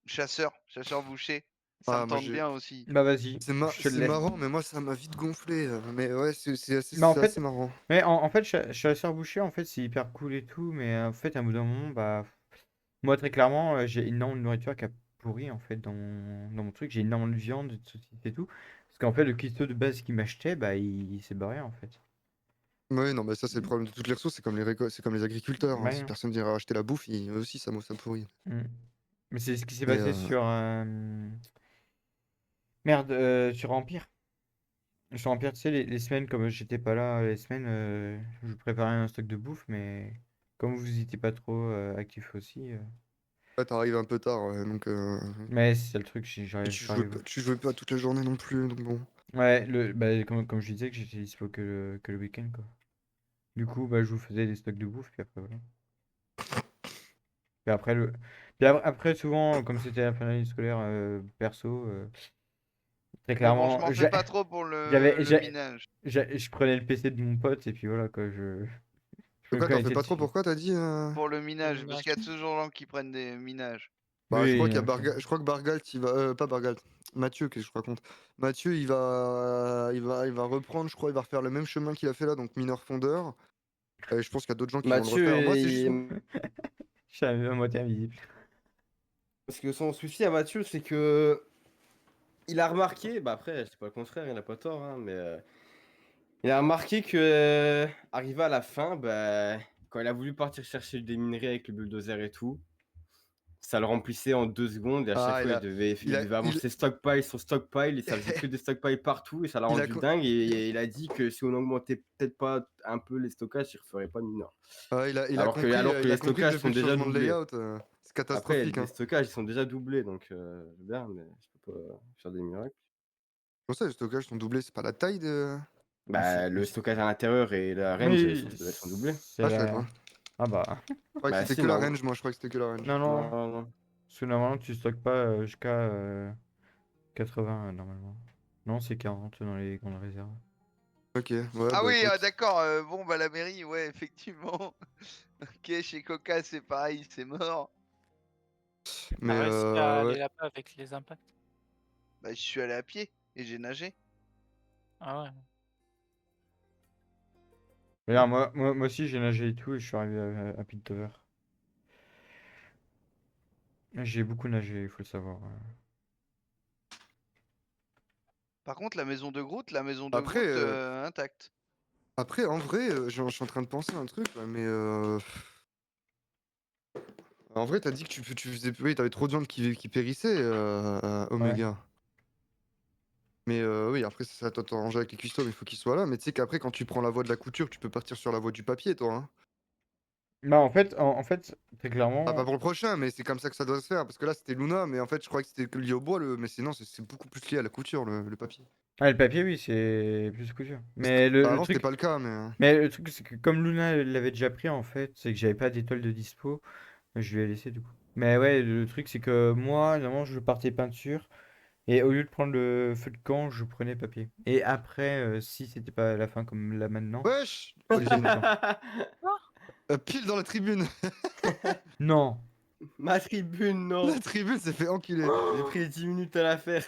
chasseur-boucher. Ça me Ah, moi tente j'ai. bien aussi. Bah vas-y, je te le C'est laisse. marrant, mais moi ça m'a vite gonflé. Mais ouais, Mais en c'est assez fait, marrant. en fait, chasseur boucher, en fait, c'est hyper cool et tout, mais en fait, à un bout d'un moment, bah, moi, très clairement, j'ai énormément de nourriture qui a pourri, en fait, dans mon truc. J'ai énormément de viande, de saucisses et tout. Parce qu'en fait, le cuistot de base qu'il m'achetait, bah, il s'est barré, en fait. Ouais, non, mais ça c'est le problème de toutes les ressources, c'est comme c'est comme les agriculteurs, hein. Ouais, Si hein. personne vient acheter la bouffe, eux aussi ça pourrit. Mm. Mais c'est ce qui s'est Mais passé sur... Merde, sur Empire. Sur Empire, tu sais, les semaines, comme j'étais pas là, les semaines, je préparais un stock de bouffe, mais comme vous étiez pas trop actif aussi... ouais, t'arrives un peu tard, ouais, donc Mais c'est le truc, et j'arrive. tu jouais pas toute la journée non plus, donc bon. Ouais, bah, comme je disais que j'étais dispo que le week-end, quoi. Du coup, bah, je vous faisais des stocks de bouffe, puis après, voilà. Puis après, après souvent, comme c'était la fin d'année scolaire perso, très Mais bon, je clairement, m'en fais pas trop pour j'avais, le j'ai- minage. je prenais le PC de mon pote, et puis voilà, quoi, je me Pourquoi t'en fais connectais pas trop? dessus. Pourquoi t'as dit Pour le Le minage, parce minage. qu'il y a toujours des gens qui prennent des minages. Bah, je Oui, crois qu'il y a ok. je crois que Bargalt, il va. Pas Bargalt. Mathieu, qu'est-ce que je raconte? Mathieu, il va reprendre, je crois, il va refaire le même chemin qu'il a fait là, donc mineur fondeur. Et je pense qu'il y a d'autres gens qui vont le Mathieu, refaire. Moi, c'est juste. Je suis à moitié invisible. parce que son souci à Mathieu, c'est que il a remarqué, bah après, c'est pas le contraire, il a pas tort, hein, mais il a remarqué que arrivé à la fin, bah, quand il a voulu partir chercher des minerais avec le bulldozer et tout, ça le remplissait en 2 secondes et à chaque Ah, fois il il a, devait il, avancer stockpile sur stockpile et ça faisait que des stockpiles partout et ça l'a il a, rendu dingue et il a dit que si on augmentait peut-être pas un peu les stockages, il referait pas de mineurs. Alors que il les a compris que stockages depuis sont le déjà changement de doublés. layout, c'est Après, catastrophique, les hein. stockages ils sont déjà doublés donc bien, mais je peux pas faire des miracles. Pour ça, les stockages sont doublés, c'est pas la taille de. Bah, le stockage à l'intérieur et la range, Oui, elles sont doublées. c'est Ah, je savais la... pas. Ah bah... Je croyais que Bah c'était si, que la non. range, moi, je croyais que c'était que la range. Non, non. Non, non. Parce que normalement, tu stockes pas jusqu'à 80, normalement. Non, c'est 40 dans les grandes réserves. Ok, ouais, Ah bah oui, écoute. d'accord, bon bah la mairie, ouais, effectivement. Ok, chez Coca c'est pareil, c'est mort. Mais T'as réussi à ouais. aller là-bas avec les impacts? Bah je suis allé à pied et j'ai nagé. Ah ouais. Regarde, moi aussi, j'ai nagé et tout, et je suis arrivé à Piltover. J'ai beaucoup nagé, il faut le savoir. Par contre, la maison de Groot, Après, intacte. après, en vrai, je suis en train de penser à un truc, là, mais en vrai, t'as dit que tu faisais. Oui, t'avais trop de gens qui périssaient, Ouais. Omega. Mais oui, après, c'est ça, toi, t'arranger avec les customs, il faut qu'ils soient là. Mais tu sais qu'après, quand tu prends la voie de la couture, tu peux partir sur la voie du papier, toi, hein. Bah, en fait, très Ah, pas clairement. pour le prochain, mais c'est comme ça que ça doit se faire. Parce que là, c'était Luna, mais en fait, je croyais que c'était que lié au bois, mais sinon, c'est beaucoup plus lié à la couture, le papier. Ah, le papier, oui, c'est plus couture. Mais Bah, le avant, c'était truc. pas le cas, mais. Mais le truc, c'est que comme Luna l'avait déjà pris, en fait, c'est que j'avais pas d'étoile de dispo. Je lui ai laissé du coup. Mais ouais, le truc, c'est que moi, normalement, je partais peinture. Et au lieu de prendre le feu de camp, je prenais papier. Et après, si c'était pas à la fin comme là maintenant, Wesh! c'était Ok. fini le temps. Pile dans la tribune! Non. Ma tribune, non. La tribune s'est fait enculer. J'ai pris 10 minutes à la faire.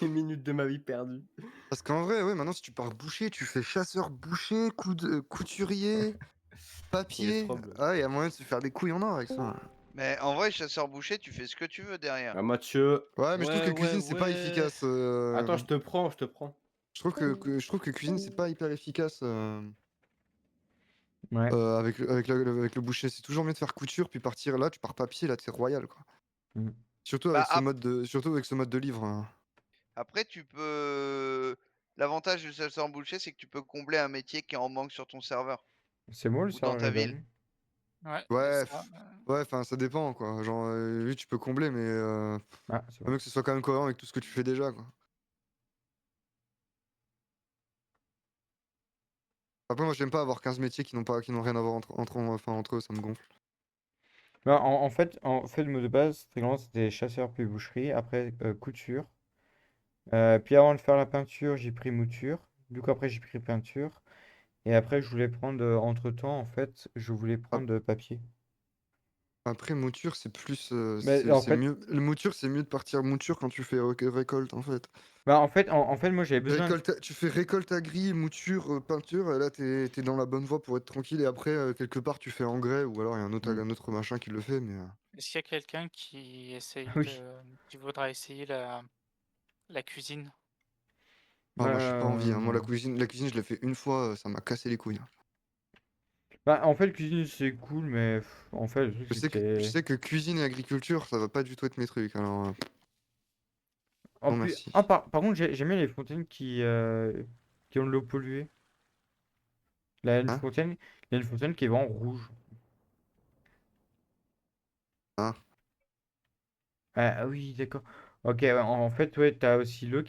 10 minutes de ma vie perdue. Parce qu'en vrai, ouais, maintenant, si tu pars boucher, tu fais chasseur, boucher, couturier, papier. Trouble. Ah, il y a moyen de se faire des couilles en or avec ça. Mais en vrai, chasseur-boucher, tu fais ce que tu veux derrière. Ah, Mathieu. Ouais, mais je trouve que Ouais, ouais, cuisine, c'est pas ouais. efficace. Attends, je te prends, je te prends. Je trouve que cuisine, c'est pas hyper efficace Ouais. avec le boucher. C'est toujours mieux de faire couture, puis partir là, tu pars papier, là, c'est royal, quoi. Mm. Surtout Bah, avec surtout avec ce mode de livre, hein. après, tu peux. L'avantage du chasseur-boucher, c'est que tu peux combler un métier qui est en manque sur ton serveur C'est moi le ou dans serveur ta Redon. ville. Ouais, Ouais, ça. ouais, enfin, ça dépend, quoi. Genre, oui, tu peux combler, mais Ah, c'est faut bon. mieux que ce soit quand même cohérent avec tout ce que tu fais déjà, quoi. Après, moi, j'aime pas avoir 15 métiers qui n'ont rien à voir entre eux, ça me gonfle. Bah, en fait, le mot de base, très grand, c'était chasseur puis boucherie. Après, couture. Puis avant de faire la peinture, j'ai pris mouture. Du coup, après, j'ai pris peinture. Et après, je voulais prendre, entre-temps, en fait, je voulais Ah, prendre ppapier. Après, mouture, c'est plus. Mais en C'est fait, mieux. Le mouture, c'est mieux de partir mouture quand tu fais récolte, en fait. moi, j'avais besoin. Tu fais récolte agri, mouture, peinture, et là, t'es dans la bonne voie pour être tranquille. Et après, quelque part, tu fais engrais, ou alors il y a Mm. un autre machin qui le fait, mais. Est-ce qu'il y a quelqu'un qui essaye Oui. qui voudra essayer la cuisine? Ah, moi, j'ai pas envie, hein. Moi, Non. la cuisine, je l'ai fait une fois, ça m'a cassé les couilles, hein. Bah, en fait, cuisine, c'est cool, mais en fait, le truc, c'est que Je c'est. sais que cuisine et agriculture, ça va pas du tout être mes trucs, alors. En Non, plus, merci. par contre, j'aime bien les fontaines qui ont de l'eau polluée. Là, il y a une Hein? fontaine, il y a une fontaine qui est vraiment rouge. Hein? Ah oui, d'accord. Ok, ouais, en fait, ouais, t'as aussi l'eau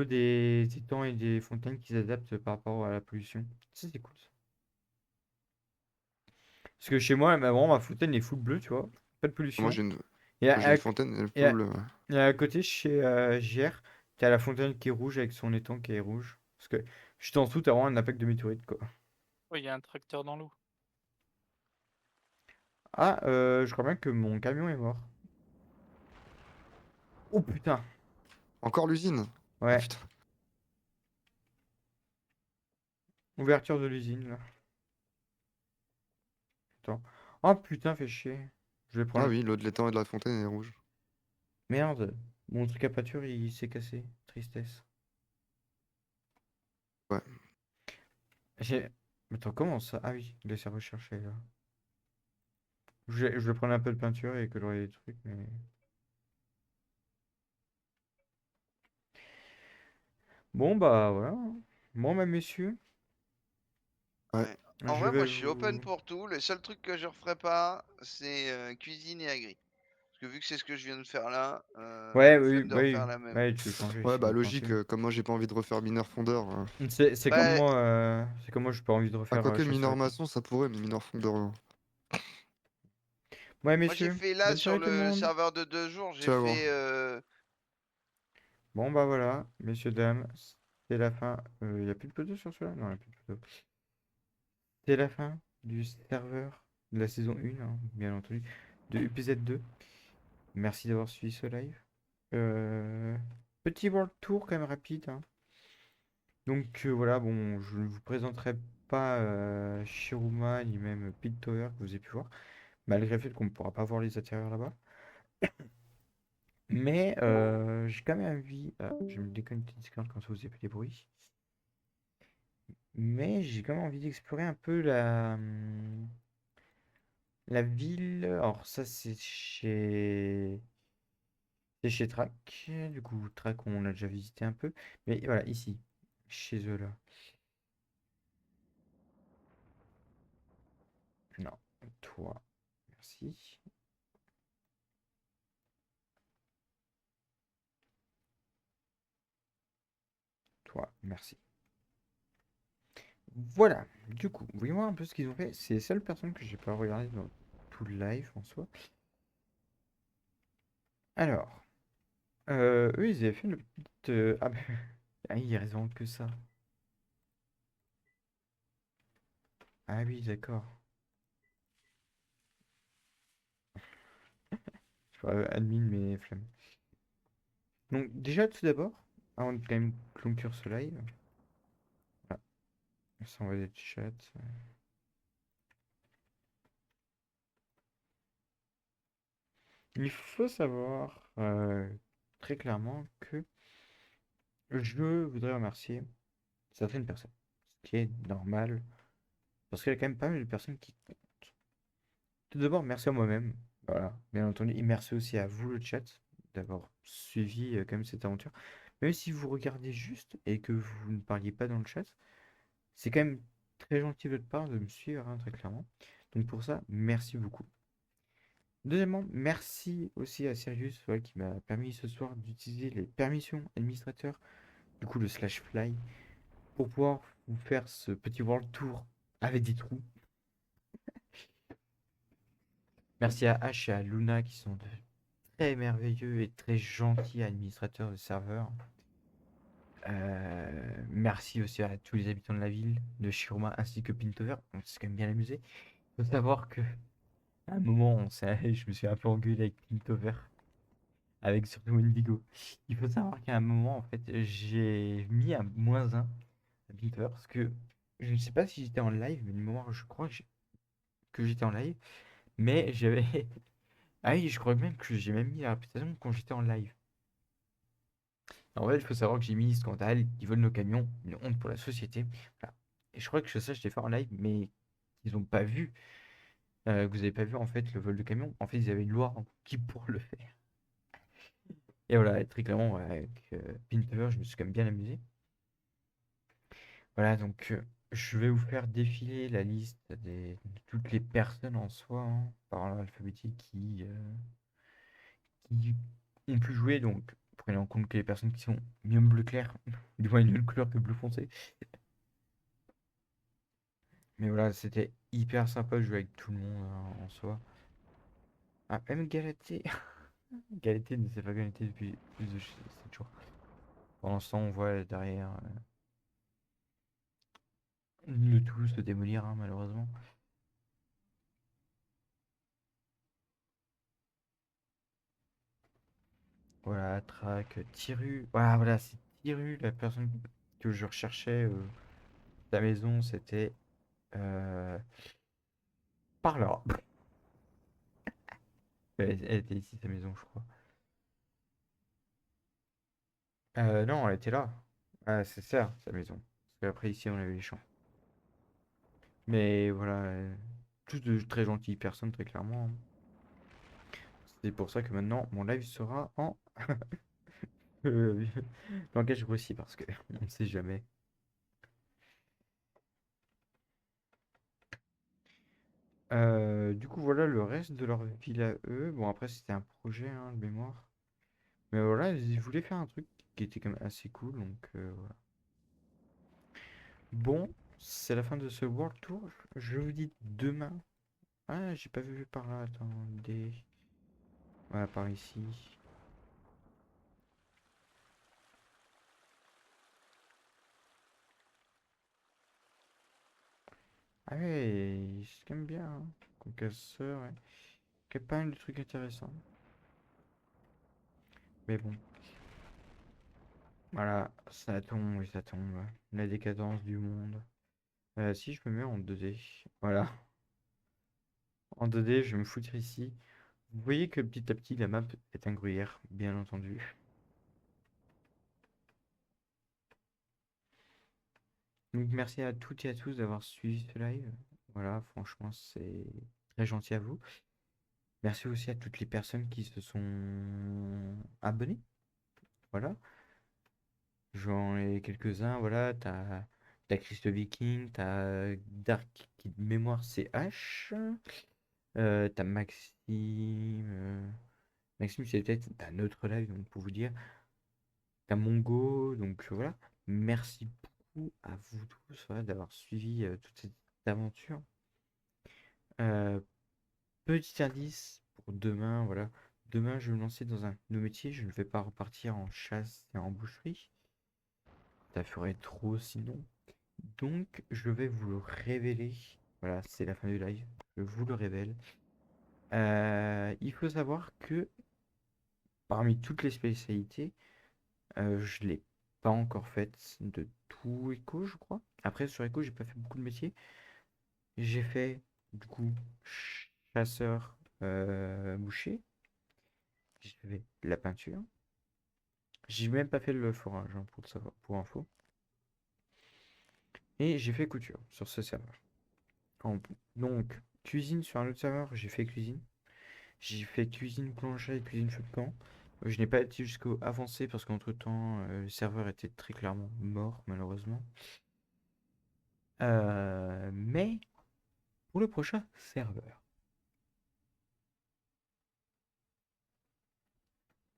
des étangs et des fontaines qui s'adaptent par rapport à la pollution. Ça, c'est cool, ça. Parce que chez moi, vraiment, ma fontaine est full bleue, tu vois. Pas de Moi, pollution. j'ai une, Et moi, j'ai une fontaine, elle est et à- full. et à côté, chez JR, t'as la fontaine qui est rouge avec son étang qui est rouge. Parce que juste en dessous, t'as vraiment un impact de météorite, quoi. Oui, il y a un tracteur dans l'eau. Ah, je crois bien que mon camion est mort. Oh putain. Encore l'usine? Ah Ouais, putain. ouverture de l'usine, là. Attends. Oh putain, fait chier. Je vais Ah prendre. oui, l'eau de l'étang et de la fontaine est rouge. Merde, mon truc à pâture, il s'est cassé. Tristesse. Ouais. J'ai... Attends, comment ça? Ah oui, laissez rechercher, là. Je vais prendre un peu de peinture et colorer les trucs, mais... Bon, bah, voilà. Bon, bah, messieurs, Ouais. Ouais. En je vrai, moi, vais je suis open vous... pour tout. Le seul truc que je referai pas, c'est cuisine et agri. Parce que vu que c'est ce que je viens de faire là, Ouais, oui, flemme de refaire oui. la même. Ouais, tu veux changer, Ouais, c'est bah logique, compréhensible. comme moi, j'ai pas envie de refaire mineur fondeur. C'est comme Bah, moi, j'ai pas envie de Ah, refaire quoique chasseur mineur et tout. maçon, ça pourrait, mais mineur fondeur. Ouais, moi, j'ai messieurs, fait là bonne sur soirée tout le le monde. serveur de 2 jours, j'ai Ciao. fait. Bon, bah, voilà, messieurs, dames, c'est la fin. Il y a plus de photos sur celui-là? Non, il n'y a plus de photos. C'est la fin du serveur de la saison 1, hein, bien entendu, de UPZ2. Merci d'avoir suivi ce live. Euh, Petit world tour quand même rapide, hein. Donc voilà, bon, je ne vous présenterai pas Shiruma ni même Pit Tower que vous avez pu voir, malgré le fait qu'on ne pourra pas voir les intérieurs là-bas. Mais j'ai quand même envie. Je vais me déconnecter Discord quand vous avez des bruits. Mais j'ai quand même envie d'explorer un peu la ville. Alors, ça, c'est chez Track. Du coup, Track, on l'a déjà visité un peu. Mais voilà, ici, chez eux là. Non, toi, merci. Toi, merci. Voilà, du coup, voyons voir un peu ce qu'ils ont fait. C'est les seules personnes que j'ai pas regardé dans tout le live en soi. Alors, eux, ils avaient fait le petit. Ah, bah, ah, il raison que ça. Ah oui, d'accord. Je pourrais admin mes flammes. Donc, déjà, tout d'abord, avant de quand même conclure ce live, voilà, on s'envoie des chats. Il faut savoir très clairement que je voudrais remercier certaines personnes, ce qui est normal, parce qu'il y a quand même pas mal de personnes qui comptent. Tout d'abord, merci à moi-même, voilà, bien entendu, et merci aussi à vous le chat d'avoir suivi quand même cette aventure. Même si vous regardez juste et que vous ne parliez pas dans le chat, c'est quand même très gentil de votre part de me suivre, hein, très clairement. Donc pour ça, merci beaucoup. Deuxièmement, merci aussi à Sirius, voilà, qui m'a permis ce soir d'utiliser les permissions administrateurs, du coup le slash fly, pour pouvoir vous faire ce petit world tour avec des trous. Merci à H et à Luna qui sont de très merveilleux et très gentils administrateurs de serveurs. Merci aussi à tous les habitants de la ville, de Shiroma ainsi que Pintover. On s'est quand même bien amusé. Il faut savoir que à un moment, je me suis un peu engueulé avec Pintover, avec surtout Wendigo. Il faut savoir qu'à un moment, en fait, j'ai mis un -1 à Pintover parce que je ne sais pas si j'étais en live, mais de mémoire, je crois que j'étais en live, mais j'avais. Ah oui, je crois même que j'ai même mis la réputation quand j'étais en live. En fait, il faut savoir que j'ai mis scandale, ils volent nos camions, une honte pour la société. Voilà. Et je crois que ça, je l'ai fait en live, mais ils n'ont pas vu, que vous n'avez pas vu en fait le vol de camion. En fait, ils avaient une loi qui pour le faire. Et voilà, et très clairement, ouais, avec Pintover, je me suis quand même bien amusé. Voilà, donc je vais vous faire défiler la liste de toutes les personnes en soi, hein, par ordre alphabétique, qui ont pu jouer. Donc, prenez en compte que les personnes qui sont mieux bleu clair, du moins une autre couleur que bleu foncé. Mais voilà, c'était hyper sympa de jouer avec tout le monde en soi. Ah, même Galatée. Galatée ne s'est pas connecté depuis plus de 7 jours. Pour l'instant, on voit derrière le tout se démolir, hein, malheureusement. Voilà, track, Tiru. Voilà, c'est Tiru, la personne que je recherchais. La maison, c'était par là. Elle était ici, sa maison, je crois. Non, elle était là. Ah, c'est ça, sa maison. Parce qu'après, ici, on avait les champs. Mais voilà, tous de très gentilles personnes, très clairement, hein. C'est pour ça que maintenant, mon live sera en euh, langage grossier, parce que on ne sait jamais. Du coup, voilà le reste de leur ville à eux. Bon, après, c'était un projet, hein, de mémoire. Mais voilà, ils voulaient faire un truc qui était quand même assez cool, donc voilà. Bon, c'est la fin de ce World Tour. Je vous dis demain. Ah, j'ai pas vu par là, attendez. Voilà, par ici. Ah ouais, c'est quand même bien, hein. Concasseur, ouais. Il y a pas mal de trucs intéressants. Mais bon, voilà, ça tombe et ça tombe. La décadence du monde. Si je me mets en 2D, voilà. En 2D, je vais me foutre ici. Vous voyez que petit à petit, la map est un gruyère, bien entendu. Donc merci à toutes et à tous d'avoir suivi ce live. Voilà, franchement, c'est très gentil à vous. Merci aussi à toutes les personnes qui se sont abonnées. Voilà. J'en ai quelques-uns, voilà. T'as Christ Viking, t'as Dark qui de mémoire CH. T'as Maxime. Maxime, c'est peut-être un autre live, donc pour vous dire. T'as Mongo, donc voilà. Merci beaucoup à vous tous, voilà, d'avoir suivi toute cette aventure. Euh, Petit indice pour demain, voilà. Demain, je vais me lancer dans un nouveau métier. Je ne vais pas repartir en chasse et en boucherie. Ça ferait trop sinon. Donc, je vais vous le révéler. Voilà, c'est la fin du live. Je vous le révèle. Il faut savoir que parmi toutes les spécialités, je l'ai pas encore faite de tout Echo, je crois. Après, sur Echo, j'ai pas fait beaucoup de métiers. J'ai fait, du coup, chasseur, boucher. J'ai fait la peinture. J'ai même pas fait le forage, hein, pour le savoir, pour info. Et j'ai fait couture sur ce serveur. Donc, cuisine sur un autre serveur, j'ai fait cuisine. J'ai fait cuisine plongée et cuisine feu de camp. Je n'ai pas été jusqu'au avancé parce qu'entre-temps, le serveur était très clairement mort, malheureusement. Mais pour le prochain serveur,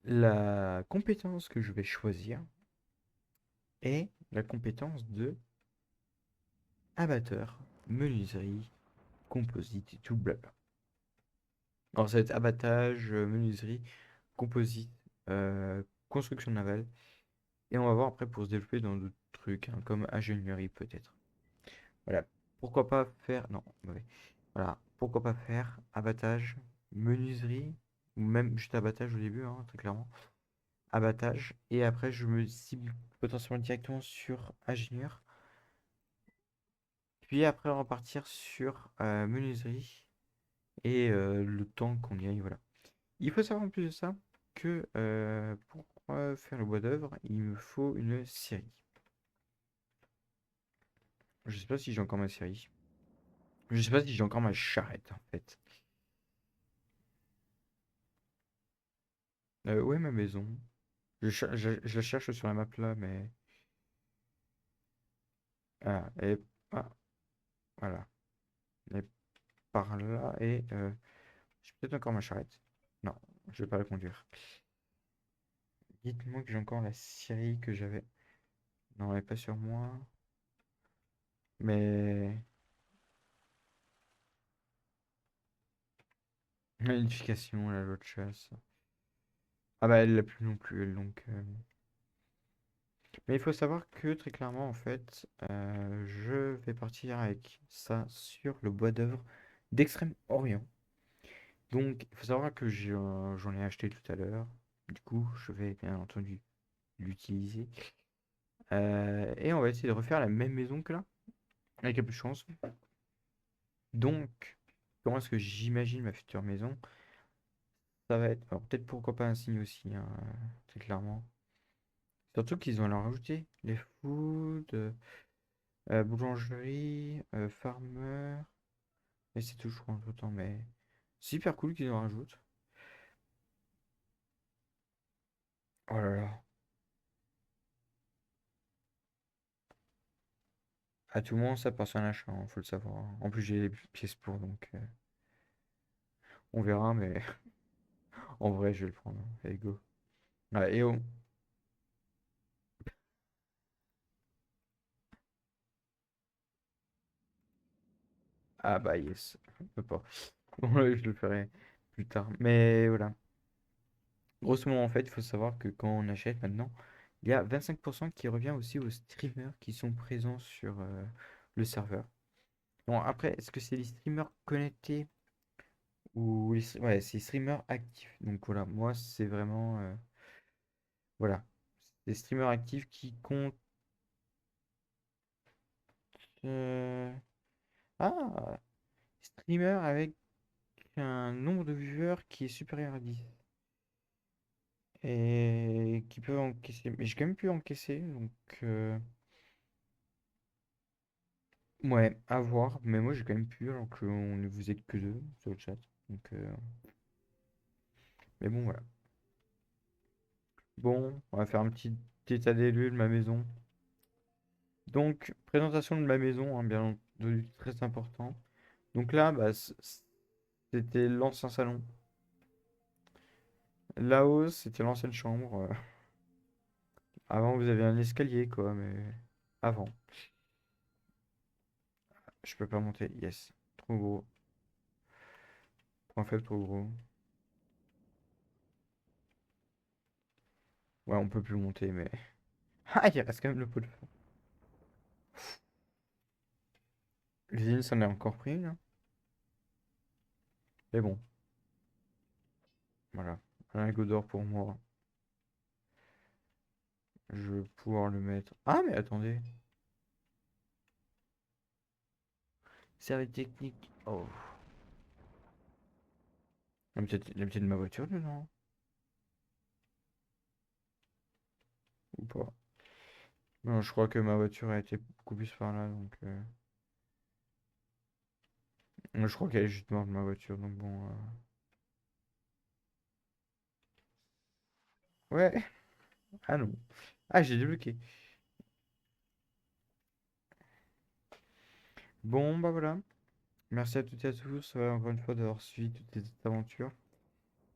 la compétence que je vais choisir est la compétence de abatteur, menuiserie, composite et tout blabla. Alors ça va être abattage, menuiserie, composite, construction navale. Et on va voir après pour se développer dans d'autres trucs, hein, comme ingénierie peut-être. Voilà. Pourquoi pas faire... Non, mauvais. Voilà. Pourquoi pas faire abattage, menuiserie, ou même juste abattage au début, hein, très clairement. Abattage. Et après, je me cible potentiellement directement sur ingénieur. Puis après, on va partir sur menuiserie. Et le temps qu'on y aille, voilà. Il faut savoir en plus de ça que pour faire le bois d'œuvre, il me faut une scierie. Je sais pas si j'ai encore ma scierie. Je sais pas si j'ai encore ma charrette en fait. Où est ma maison? Je la cherche sur la map là, mais... Ah, ah, voilà. Elle est par là et... j'ai peut-être encore ma charrette. Non, je vais pas la conduire. Dites-moi que j'ai encore la scierie que j'avais. Non, elle est pas sur moi. Mais... Modification, la loi de chasse. Ah bah elle l'a plus non plus, elle, donc... Mais il faut savoir que très clairement, en fait, je vais partir avec ça sur le bois d'œuvre d'Extrême-Orient. Donc, il faut savoir que j'en ai acheté tout à l'heure. Du coup, je vais bien entendu l'utiliser. Et on va essayer de refaire la même maison que là, avec un peu de chance. Donc, comment est-ce que j'imagine ma future maison? Ça va être, alors peut-être pourquoi pas un signe aussi, hein, très clairement. Surtout qu'ils ont leur rajouté les foods, boulangerie, farmer. Et c'est toujours entre temps, mais c'est hyper cool qu'ils en rajoutent. Oh là là. À tout moment, ça passe un achat, hein, faut le savoir, hein. En plus, j'ai les pièces pour, donc on verra, mais en vrai, je vais le prendre, hein. Allez, go. Ah, et oh. Ah bah yes, je peux pas. Bon, là, je le ferai plus tard. Mais voilà. Grosso modo, en fait, il faut savoir que quand on achète maintenant, il y a 25% qui revient aussi aux streamers qui sont présents sur le serveur. Bon, après, est-ce que c'est les streamers connectés ou ouais, c'est streamers actifs. Donc voilà, moi, c'est vraiment... voilà. C'est des streamers actifs qui comptent... euh, Ah! Streamer avec un nombre de viewers qui est supérieur à 10. Et qui peuvent encaisser. Mais j'ai quand même pu encaisser, donc... Ouais, à voir. Mais moi, j'ai quand même pu, alors qu'on ne vous êtes que deux sur le chat. Donc, mais bon, voilà. Bon, on va faire un petit état des lieux de ma maison. Donc, présentation de ma maison, hein, bien entendu, très important. Donc là, bah, c'était l'ancien salon. Là-haut, c'était l'ancienne chambre. Avant, vous avez un escalier, quoi, mais avant. Je peux pas monter. Yes. Trop gros. Point faible, trop gros. Ouais, on peut plus monter, mais... Ah, il reste quand même le pot de fer. L'usine s'en est encore pris, là. Mais bon, voilà. Un lingot d'or pour moi. Je vais pouvoir le mettre... Ah, mais attendez. Service technique. Oh. Il y a peut-être ma voiture dedans. Ou pas. Non, je crois que ma voiture a été beaucoup plus par là, donc... Je crois qu'elle est juste morte, ma voiture, donc bon... Ouais. Ah non. Ah, j'ai débloqué. Bon, bah voilà. Merci à toutes et à tous, encore une fois, d'avoir suivi toutes ces aventures.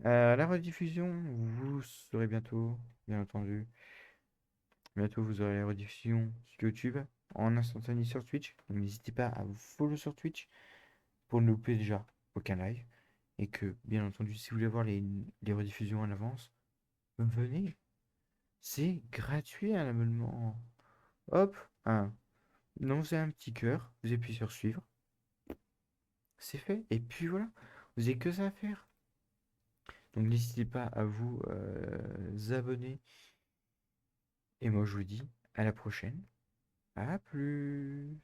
La rediffusion, vous saurez bientôt, bien entendu. Bientôt, vous aurez la rediffusion sur YouTube. en instantané sur Twitch. Donc n'hésitez pas à vous follow sur Twitch pour ne louper déjà aucun live. Et que, bien entendu, si vous voulez voir les rediffusions en avance, venez. C'est gratuit un abonnement. Hop, lancez un petit cœur, vous appuyez sur suivre. C'est fait. Et puis voilà, vous n'avez que ça à faire. Donc n'hésitez pas à vous abonner. Et moi je vous dis à la prochaine. À plus.